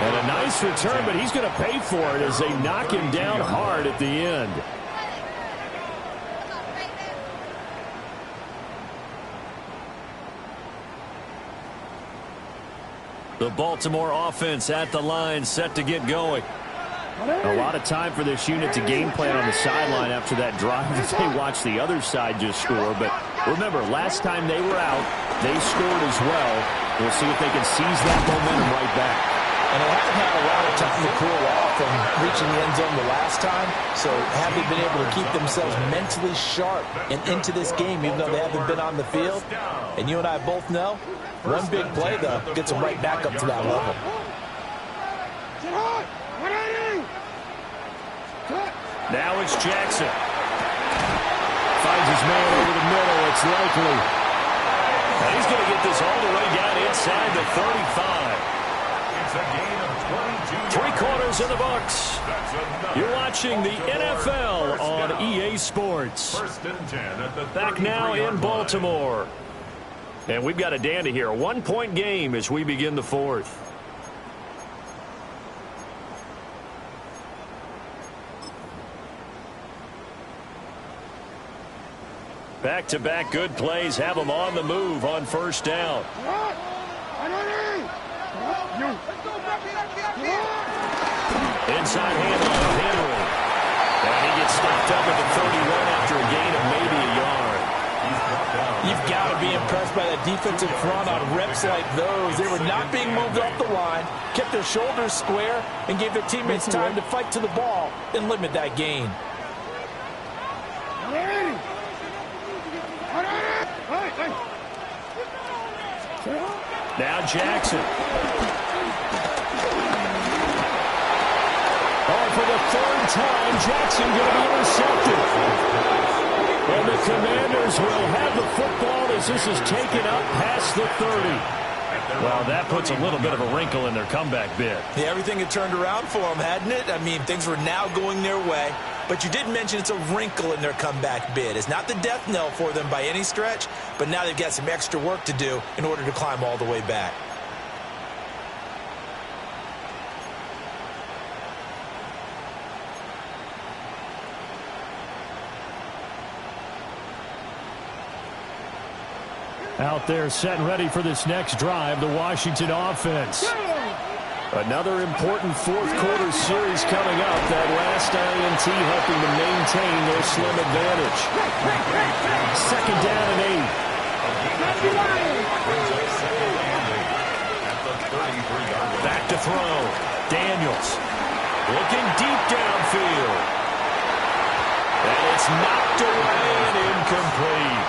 And a nice return, but he's going to pay for it as they knock him down hard at the end. The Baltimore offense at the line, set to get going. A lot of time for this unit to game plan on the sideline after that drive as they watched the other side just score. But remember, last time they were out, they scored as well. We'll see if they can seize that momentum right back. And they haven't had a lot of time to cool off from reaching the end zone the last time. So have they been able to keep themselves mentally sharp and into this game, even though they haven't been on the field? And you and I both know, one big play, though, gets them right back up to that level. Now it's Jackson. Finds his man over the middle. It's Likely. And he's going to get this all the way down inside the 35. It's a gain of 22. 3 quarters in the books. You're watching the NFL on EA Sports. First and 10 at the Back now in Baltimore. And we've got a dandy here. A 1-point game as we begin the 4th. Back-to-back good plays have them on the move on first down. Inside handoff to Henry. And he gets stopped up at the 31 after a gain of maybe a yard. You've got to be impressed by that defensive front on reps like those. They were not being moved off the line, kept their shoulders square, and gave their teammates time to fight to the ball and limit that gain. Now Jackson. Oh, for the 3rd time, Jackson going to be intercepted. And the Commanders will have the football as this is taken up past the 30. Well, that puts a little bit of a wrinkle in their comeback bid. Yeah, everything had turned around for them, hadn't it? I mean, things were now going their way. But you did mention it's a wrinkle in their comeback bid. It's not the death knell for them by any stretch, but now they've got some extra work to do in order to climb all the way back. Out there set and ready for this next drive, the Washington offense. Another important 4th quarter series coming up. That last INT helping to maintain their slim advantage. 2nd down and 8. Back to throw. Daniels looking deep downfield. And it's knocked away and incomplete.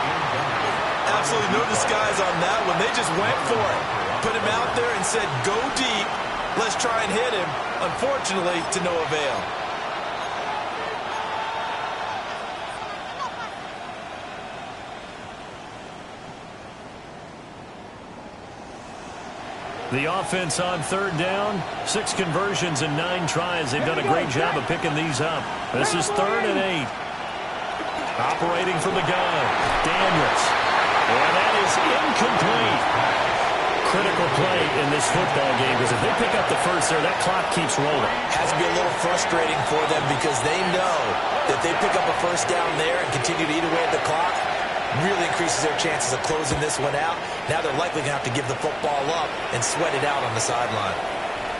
Absolutely no disguise on that one. They just went for it. Put him out there and said, go deep. Let's try and hit him. Unfortunately, to no avail. The offense on 3rd down, 6 conversions and 9 tries. They've done a great job of picking these up. This is 3rd and 8. Operating from the gun, Daniels. And that is incomplete. Critical play in this football game because if they pick up the first there, that clock keeps rolling. Has to be a little frustrating for them because they know that they pick up a first down there and continue to eat away at the clock, really increases their chances of closing this one out. Now they're likely going to have to give the football up and sweat it out on the sideline.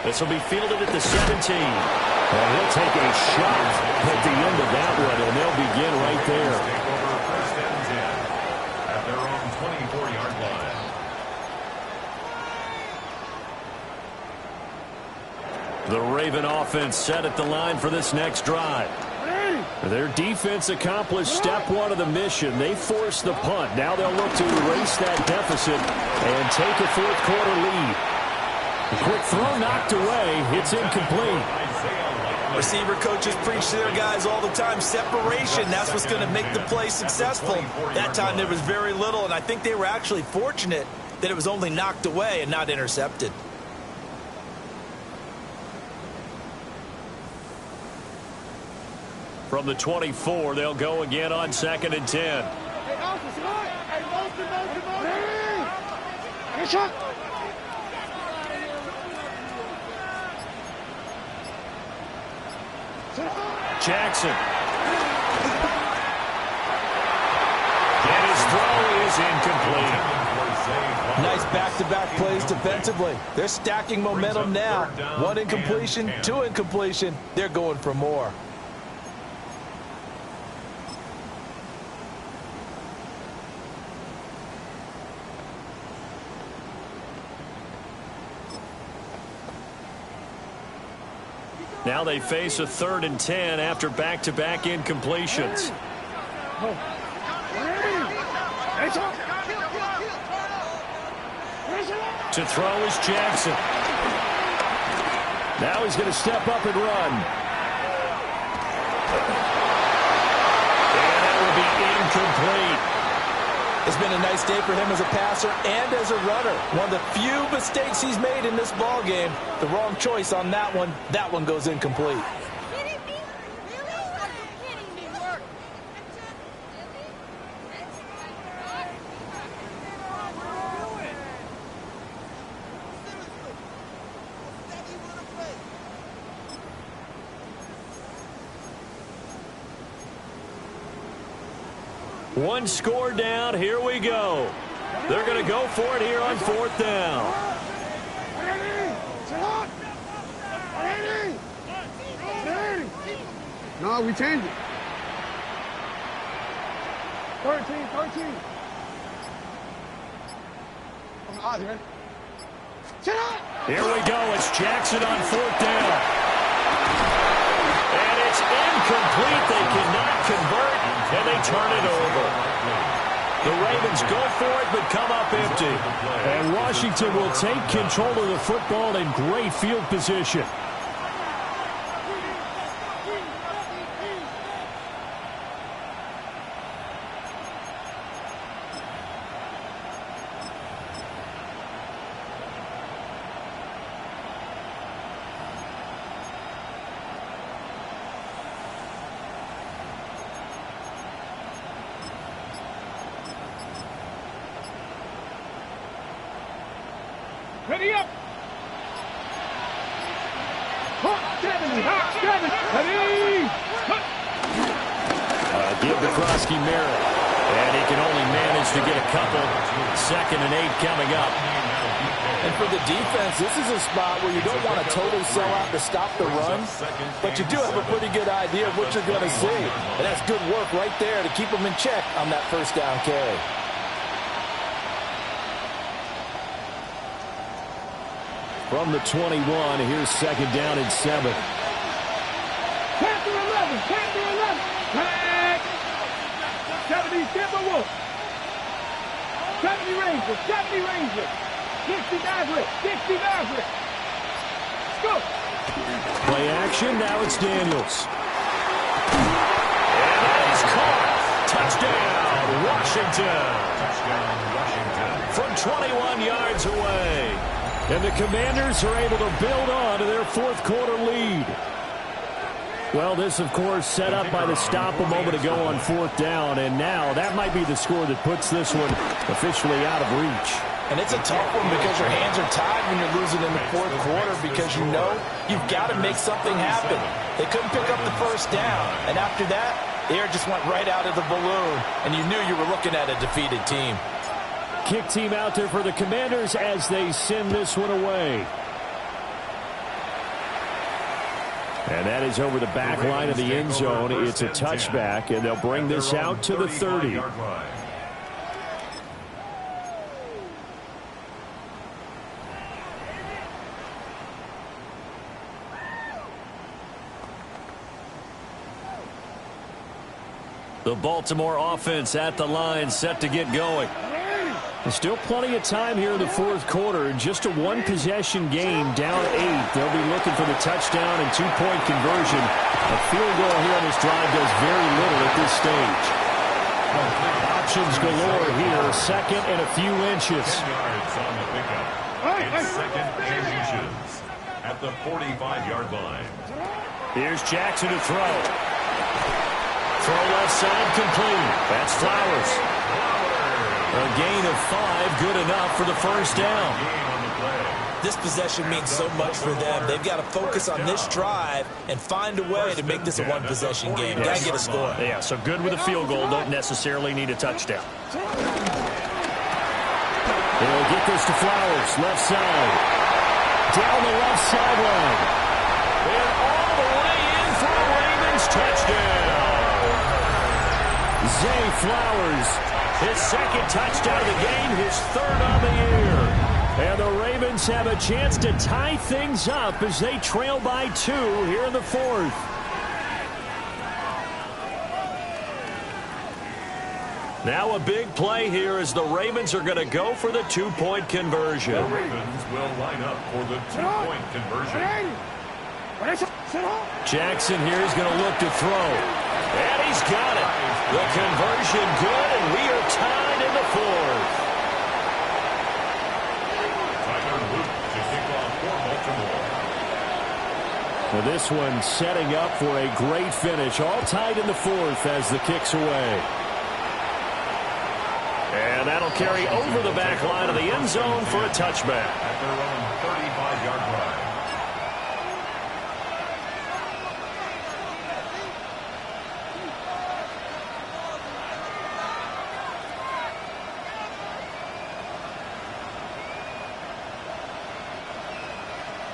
This will be fielded at the 17. And he'll take a shot at the end of that one, and they'll begin right there. Take over 1st and 10 at their own 24-yard line. The Raven offense set at the line for this next drive. Their defense accomplished step one of the mission. They forced the punt. Now they'll look to erase that deficit and take a fourth quarter lead. A quick throw knocked away. It's incomplete. Receiver coaches preach to their guys all the time. Separation, that's what's going to make the play successful. That time there was very little, and I think they were actually fortunate that it was only knocked away and not intercepted. From the 24, they'll go again on 2nd and 10. Jackson. And his throw is incomplete. Nice back-to-back plays defensively. They're stacking momentum now. One incompletion, two incompletion. They're going for more. Now they face a 3rd and 10 after back-to-back incompletions. To throw is Jackson. Now he's going to step up and run. And that will be incomplete. It's been a nice day for him as a passer and as a runner. One of the few mistakes he's made in this ball game. The wrong choice on that one. That one goes incomplete. One score down. Here we go. They're going to go for it here on 4th down. No, we changed it. 13. Here we go. It's Jackson on 4th down. And it's incomplete. They cannot convert, and they turn it over. The Ravens go for it, but come up empty. And Washington will take control of the football in great field position. Ready up. Hot 70. Ready. Give Bukowski merit. And he can only manage to get a couple. 2nd and 8 coming up. And for the defense, this is a spot where you don't want to totally sell out to stop the run, but you do have a pretty good idea of what you're going to see. And that's good work right there to keep them in check on that 1st down carry. From the 21, here's 2nd down and 7. Panther 11. Flag. 70 Timberwolves. 70 Rangers. 60 Maverick. Let's go. Play action. Now it's Daniels. And he's caught. Touchdown, Washington. From 21 yards away. And the Commanders are able to build on to their 4th quarter lead. Well, this, of course, set up by the stop a moment ago on 4th down. And now that might be the score that puts this one officially out of reach. And it's a tough one because your hands are tied when you're losing in the 4th quarter because you know you've got to make something happen. They couldn't pick up the 1st down. And after that, the air just went right out of the balloon. And you knew you were looking at a defeated team. Kick team out there for the Commanders as they send this one away. And that is over the back line of the end zone. It's a touchback, and they'll bring this out to the 30. The Baltimore offense at the line, set to get going. There's still plenty of time here in the fourth quarter. Just a one-possession game, down 8. They'll be looking for the touchdown and two-point conversion. A field goal here on this drive does very little at this stage. Options galore here. Second and a few inches. 10 yards on the pickup. It's second and inches at the 45-yard line. Here's Jackson to throw. Throw left side complete. That's Flowers. A gain of 5, good enough for the first down. This possession means so much for them. They've got to focus on this drive and find a way to make this a one-possession game. Got to get a score. Yeah, so good with a field goal. Don't necessarily need a touchdown. They'll get this to Flowers, left side. Down the left sideline. And all the way in for a Ravens touchdown. Zay Flowers, his second touchdown of the game, his third on the year. And the Ravens have a chance to tie things up as they trail by 2 here in the fourth. Now a big play here as the Ravens are going to go for the two-point conversion. The Ravens will line up for the two-point conversion. Jackson here is going to look to throw. And he's got it. The conversion good, and we are tied in the fourth. Tyler Luke to kick off for Baltimore. Well, this one setting up for a great finish. All tied in the fourth as the kick's away. And that'll carry over the back line of the end zone for a touchback. At their own 35-yard line.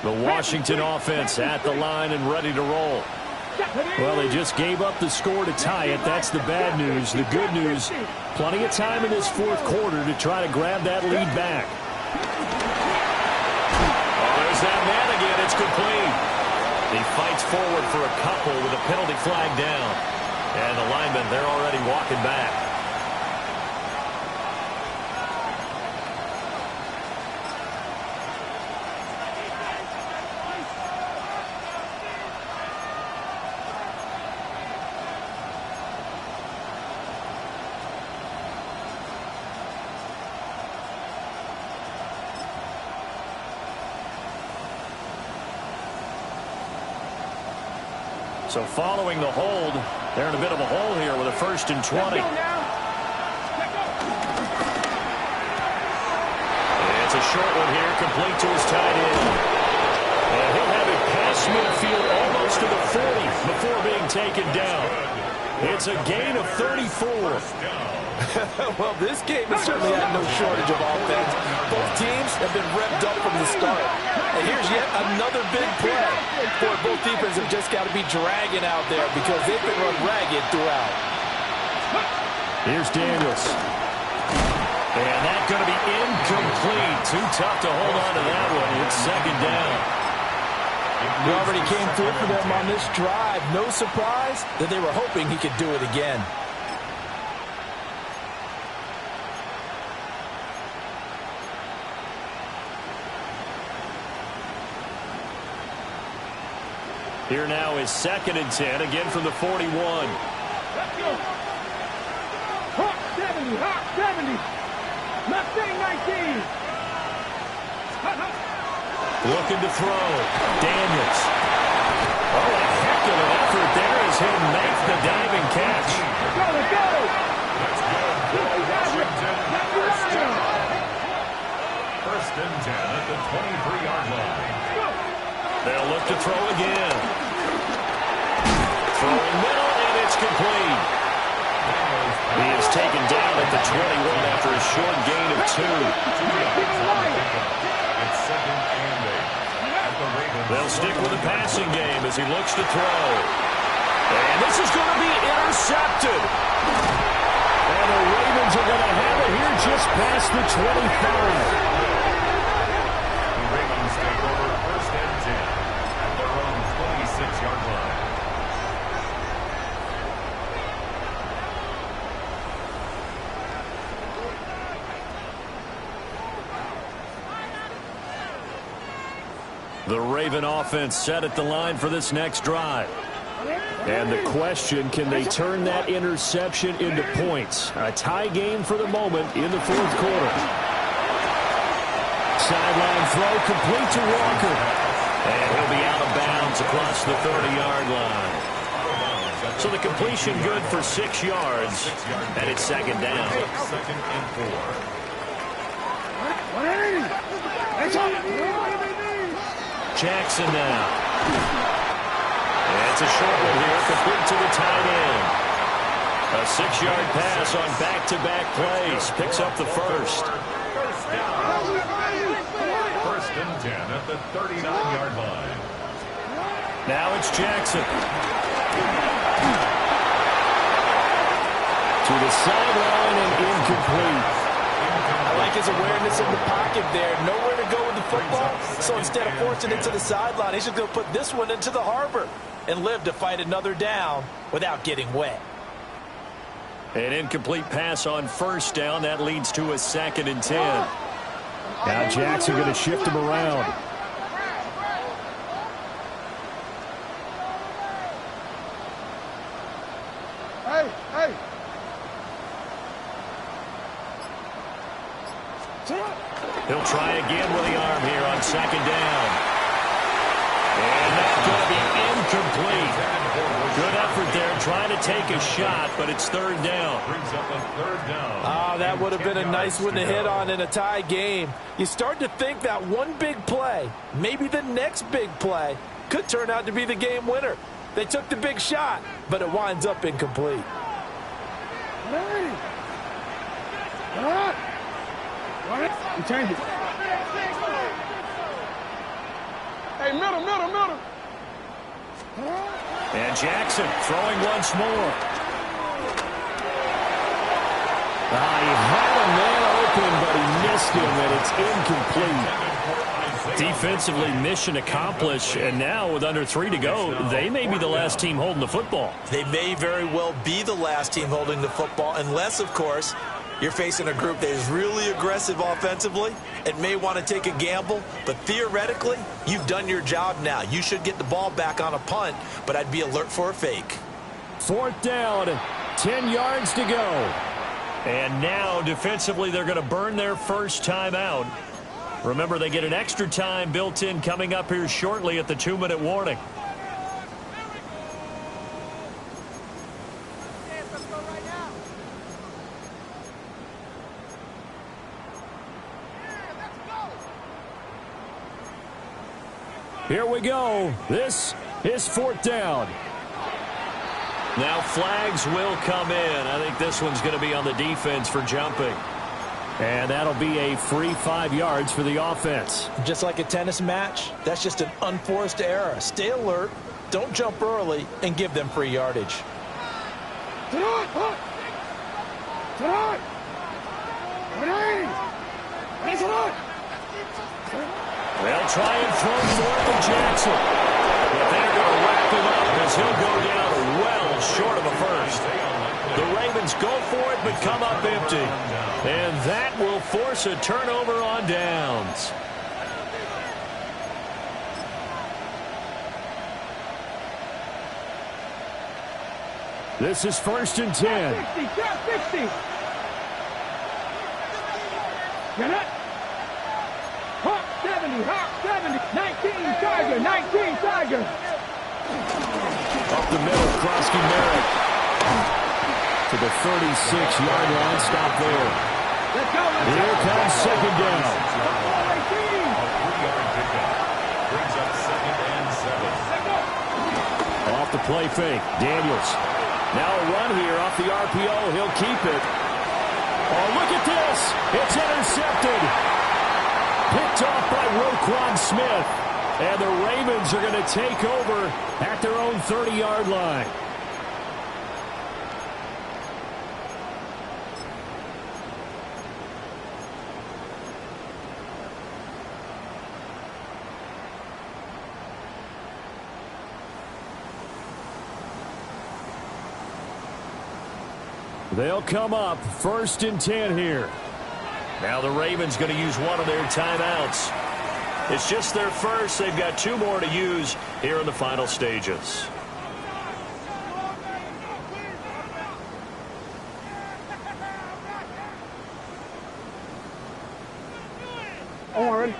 The Washington offense at the line and ready to roll. Well, they just gave up the score to tie it. That's the bad news. The good news, plenty of time in this fourth quarter to try to grab that lead back. Oh, there's that man again. It's complete. He fights forward for a couple with a penalty flag down. And the linemen, they're already walking back. So following the hold, they're in a bit of a hole here with a 1st and 20. It's a short one here, complete to his tight end. And he'll have it past midfield almost to the 40 before being taken down. It's a gain of 34. Well, this game has certainly had no shortage of offense. Both teams have been revved up from the start. And here's yet another big play. Boy, both defenses have just got to be dragging out there because they've been run ragged throughout. Here's Daniels. And that's going to be incomplete. Too tough to hold on to that one. It's second down. He already came through for them on this drive. No surprise that they were hoping he could do it again. Here now is 2nd and 10, again from the 41. Let's go. Hawk 70, Hawk 70. Mustang 19. Looking to throw. Daniels. Oh, a heck of an effort there as he'll make the diving catch. Let's go, let's go. That's good. Washington, first and 10 at the 23-yard line. They'll look to throw again. Throwing middle, and it's complete. He is taken down at the 21 after a short gain of 2. It's 2nd and 8. At the Ravens. They'll stick with the passing game as he looks to throw. And this is going to be intercepted. And the Ravens are going to have it here just past the 25. The Ravens take over 1st and 10 at their own 26-yard line. The Raven offense set at the line for this next drive. And the question, can they turn that interception into points? A tie game for the moment in the fourth quarter. Sideline throw complete to Walker. And he'll be out of bounds across the 30-yard line. So the completion good for 6 yards. And it's second down. Second and 4. Jackson now. It's a short one here, complete to the tight end. A 6-yard pass on back-to-back plays. Picks up the first. First and 10 at the 39-yard line. Now it's Jackson. To the sideline and incomplete. I like his awareness in the pocket there. Nowhere to go with the football. So instead of forcing it to the sideline, he's just going to put this one into the harbor and live to fight another down without getting wet. An incomplete pass on first down. That leads to a 2nd and 10. Now Jackson going to shift him around. Hey. He'll try again with the arm here on 2nd down. And that's going to be incomplete. Good effort there, trying to take a shot, but it's 3rd down. Brings up a 3rd down. Oh, that would have been a nice one to hit on in a tie game. You start to think that one big play, maybe the next big play, could turn out to be the game winner. They took the big shot, but it winds up incomplete. You change it. Hey, middle. And Jackson throwing once more. He had a man open, but he missed him, and it's incomplete. Defensively, mission accomplished, and now with under 3 to go, they may be the last team holding the football. They may very well be the last team holding the football, unless, of course, you're facing a group that is really aggressive offensively and may want to take a gamble, but theoretically, you've done your job now. You should get the ball back on a punt, but I'd be alert for a fake. 4th down, 10 yards to go. And now, defensively, they're going to burn their first time out. Remember, they get an extra time built in coming up here shortly at the 2-minute warning. Here we go. This is 4th down. Now flags will come in. I think this one's going to be on the defense for jumping. And that'll be a free 5 yards for the offense. Just like a tennis match, that's just an unforced error. Stay alert, don't jump early, and give them free yardage. They'll try and throw for it to Jackson. But they're going to wrap him up as he'll go down well short of a first. The Ravens go for it but come up empty. And that will force a turnover on downs. This is 1st and 10. 60. Get it? Hawk 70. 19 Tiger. Up the middle, Krosky Merritt. To the 36-yard line, stop there. Let's go. Here comes 2nd down. A 3-yard pickup. Brings up 2nd and 7. Off the play fake, Daniels. Now a run here off the RPO. He'll keep it. Oh, look at this. It's intercepted. Picked off by Roquan Smith. And the Ravens are going to take over at their own 30-yard line. They'll come up 1st and 10 here. Now the Ravens going to use one of their timeouts. It's just their first. They've got 2 more to use here in the final stages. Oren.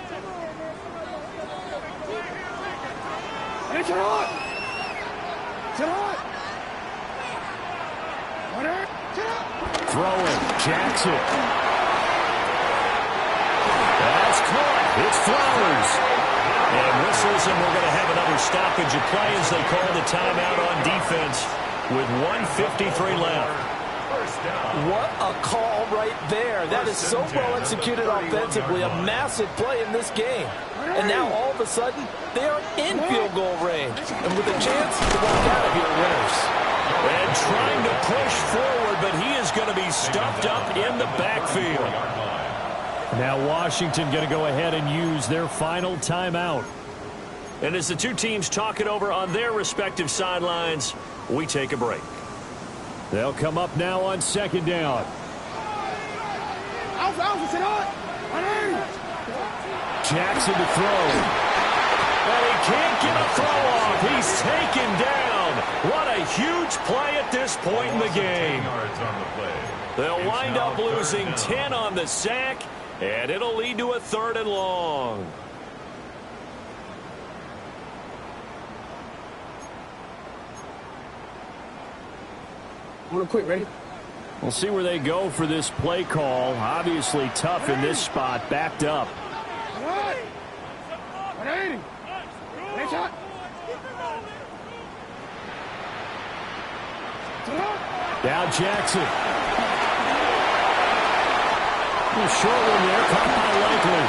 It's hot. It's hot. Throwing. Jackson. That's caught. It's Flowers. And whistles, and we're going to have another stoppage of play as they call the timeout on defense with 1:53 left. What a call right there. That is so well executed offensively. A massive play in this game. And now all of a sudden, they are in field goal range. And with a chance to walk out of here winners. And trying to push forward, but he is going to be stuffed up in the backfield. Now Washington going to go ahead and use their final timeout. And as the 2 teams talk it over on their respective sidelines, we take a break. They'll come up now on 2nd down. Jackson to throw. And he can't get a throw off. He's taken down. What a huge play at this point in the game. They'll wind up losing 10 on the sack, and it'll lead to a 3rd and long. Real quick, ready? We'll see where they go for this play call. Obviously tough in this spot, backed up. Now Jackson. A short one there, caught by Likely.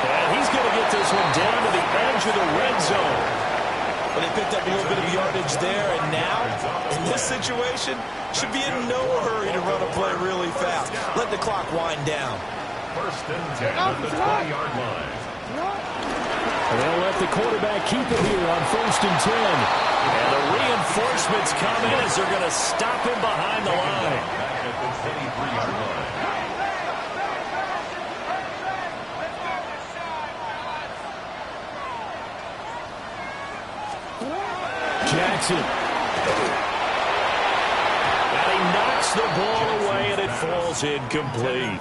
And he's going to get this one down to the edge of the red zone. But they picked up a little bit of yardage there, and now, in this situation, should be in no hurry to run a play really fast. Let the clock wind down. 1st and 10 at the 20-yard line. And they'll let the quarterback keep it here on 1st and 10. And the reinforcements come in as they're going to stop him behind the line. Back at the 23-yard line. Jackson. And he knocks the ball away, and it falls incomplete.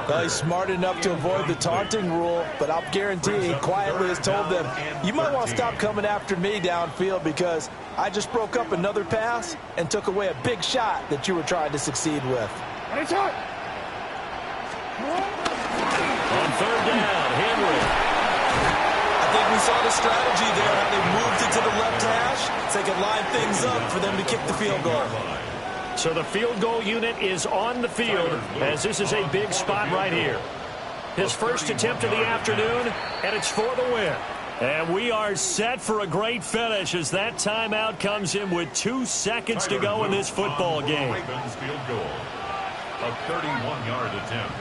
Well, he's smart enough to avoid the taunting rule, but I'll guarantee he quietly has told them, you might want to stop coming after me downfield because I just broke up another pass and took away a big shot that you were trying to succeed with. On 3rd down, Henry. I think we saw the strategy there, how they moved it to the left hash so they could line things up for them to kick the field goal. So the field goal unit is on the field as this is a big spot right here. His first attempt of the afternoon, and it's for the win. And we are set for a great finish as that timeout comes in with 2 seconds to go in this football game. Ravens field goal. A 31-yard attempt.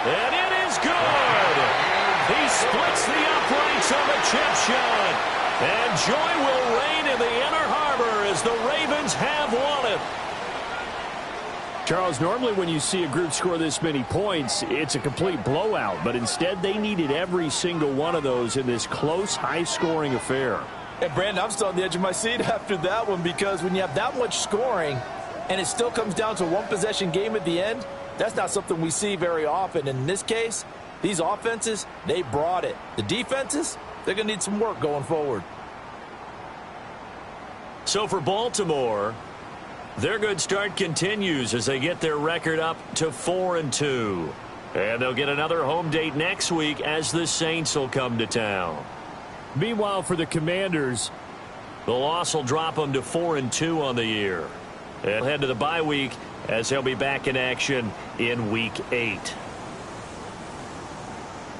And it is good. He splits the uprights on the chip shot. And joy will reign in the Inner Harbor as the Ravens have won it. Charles, normally when you see a group score this many points, it's a complete blowout. But instead, they needed every single one of those in this close, high-scoring affair. And, Brandon, I'm still on the edge of my seat after that one because when you have that much scoring and it still comes down to a one-possession game at the end, that's not something we see very often. And in this case, these offenses, they brought it. The defenses, they're going to need some work going forward. So for Baltimore, their good start continues as they get their record up to 4-2. And they'll get another home date next week as the Saints will come to town. Meanwhile, for the Commanders, the loss will drop them to 4-2 on the year. They'll head to the bye week as they'll be back in action in Week 8.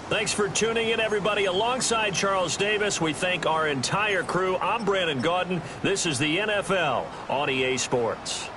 Thanks for tuning in, everybody. Alongside Charles Davis, we thank our entire crew. I'm Brandon Gaudin. This is the NFL on EA Sports.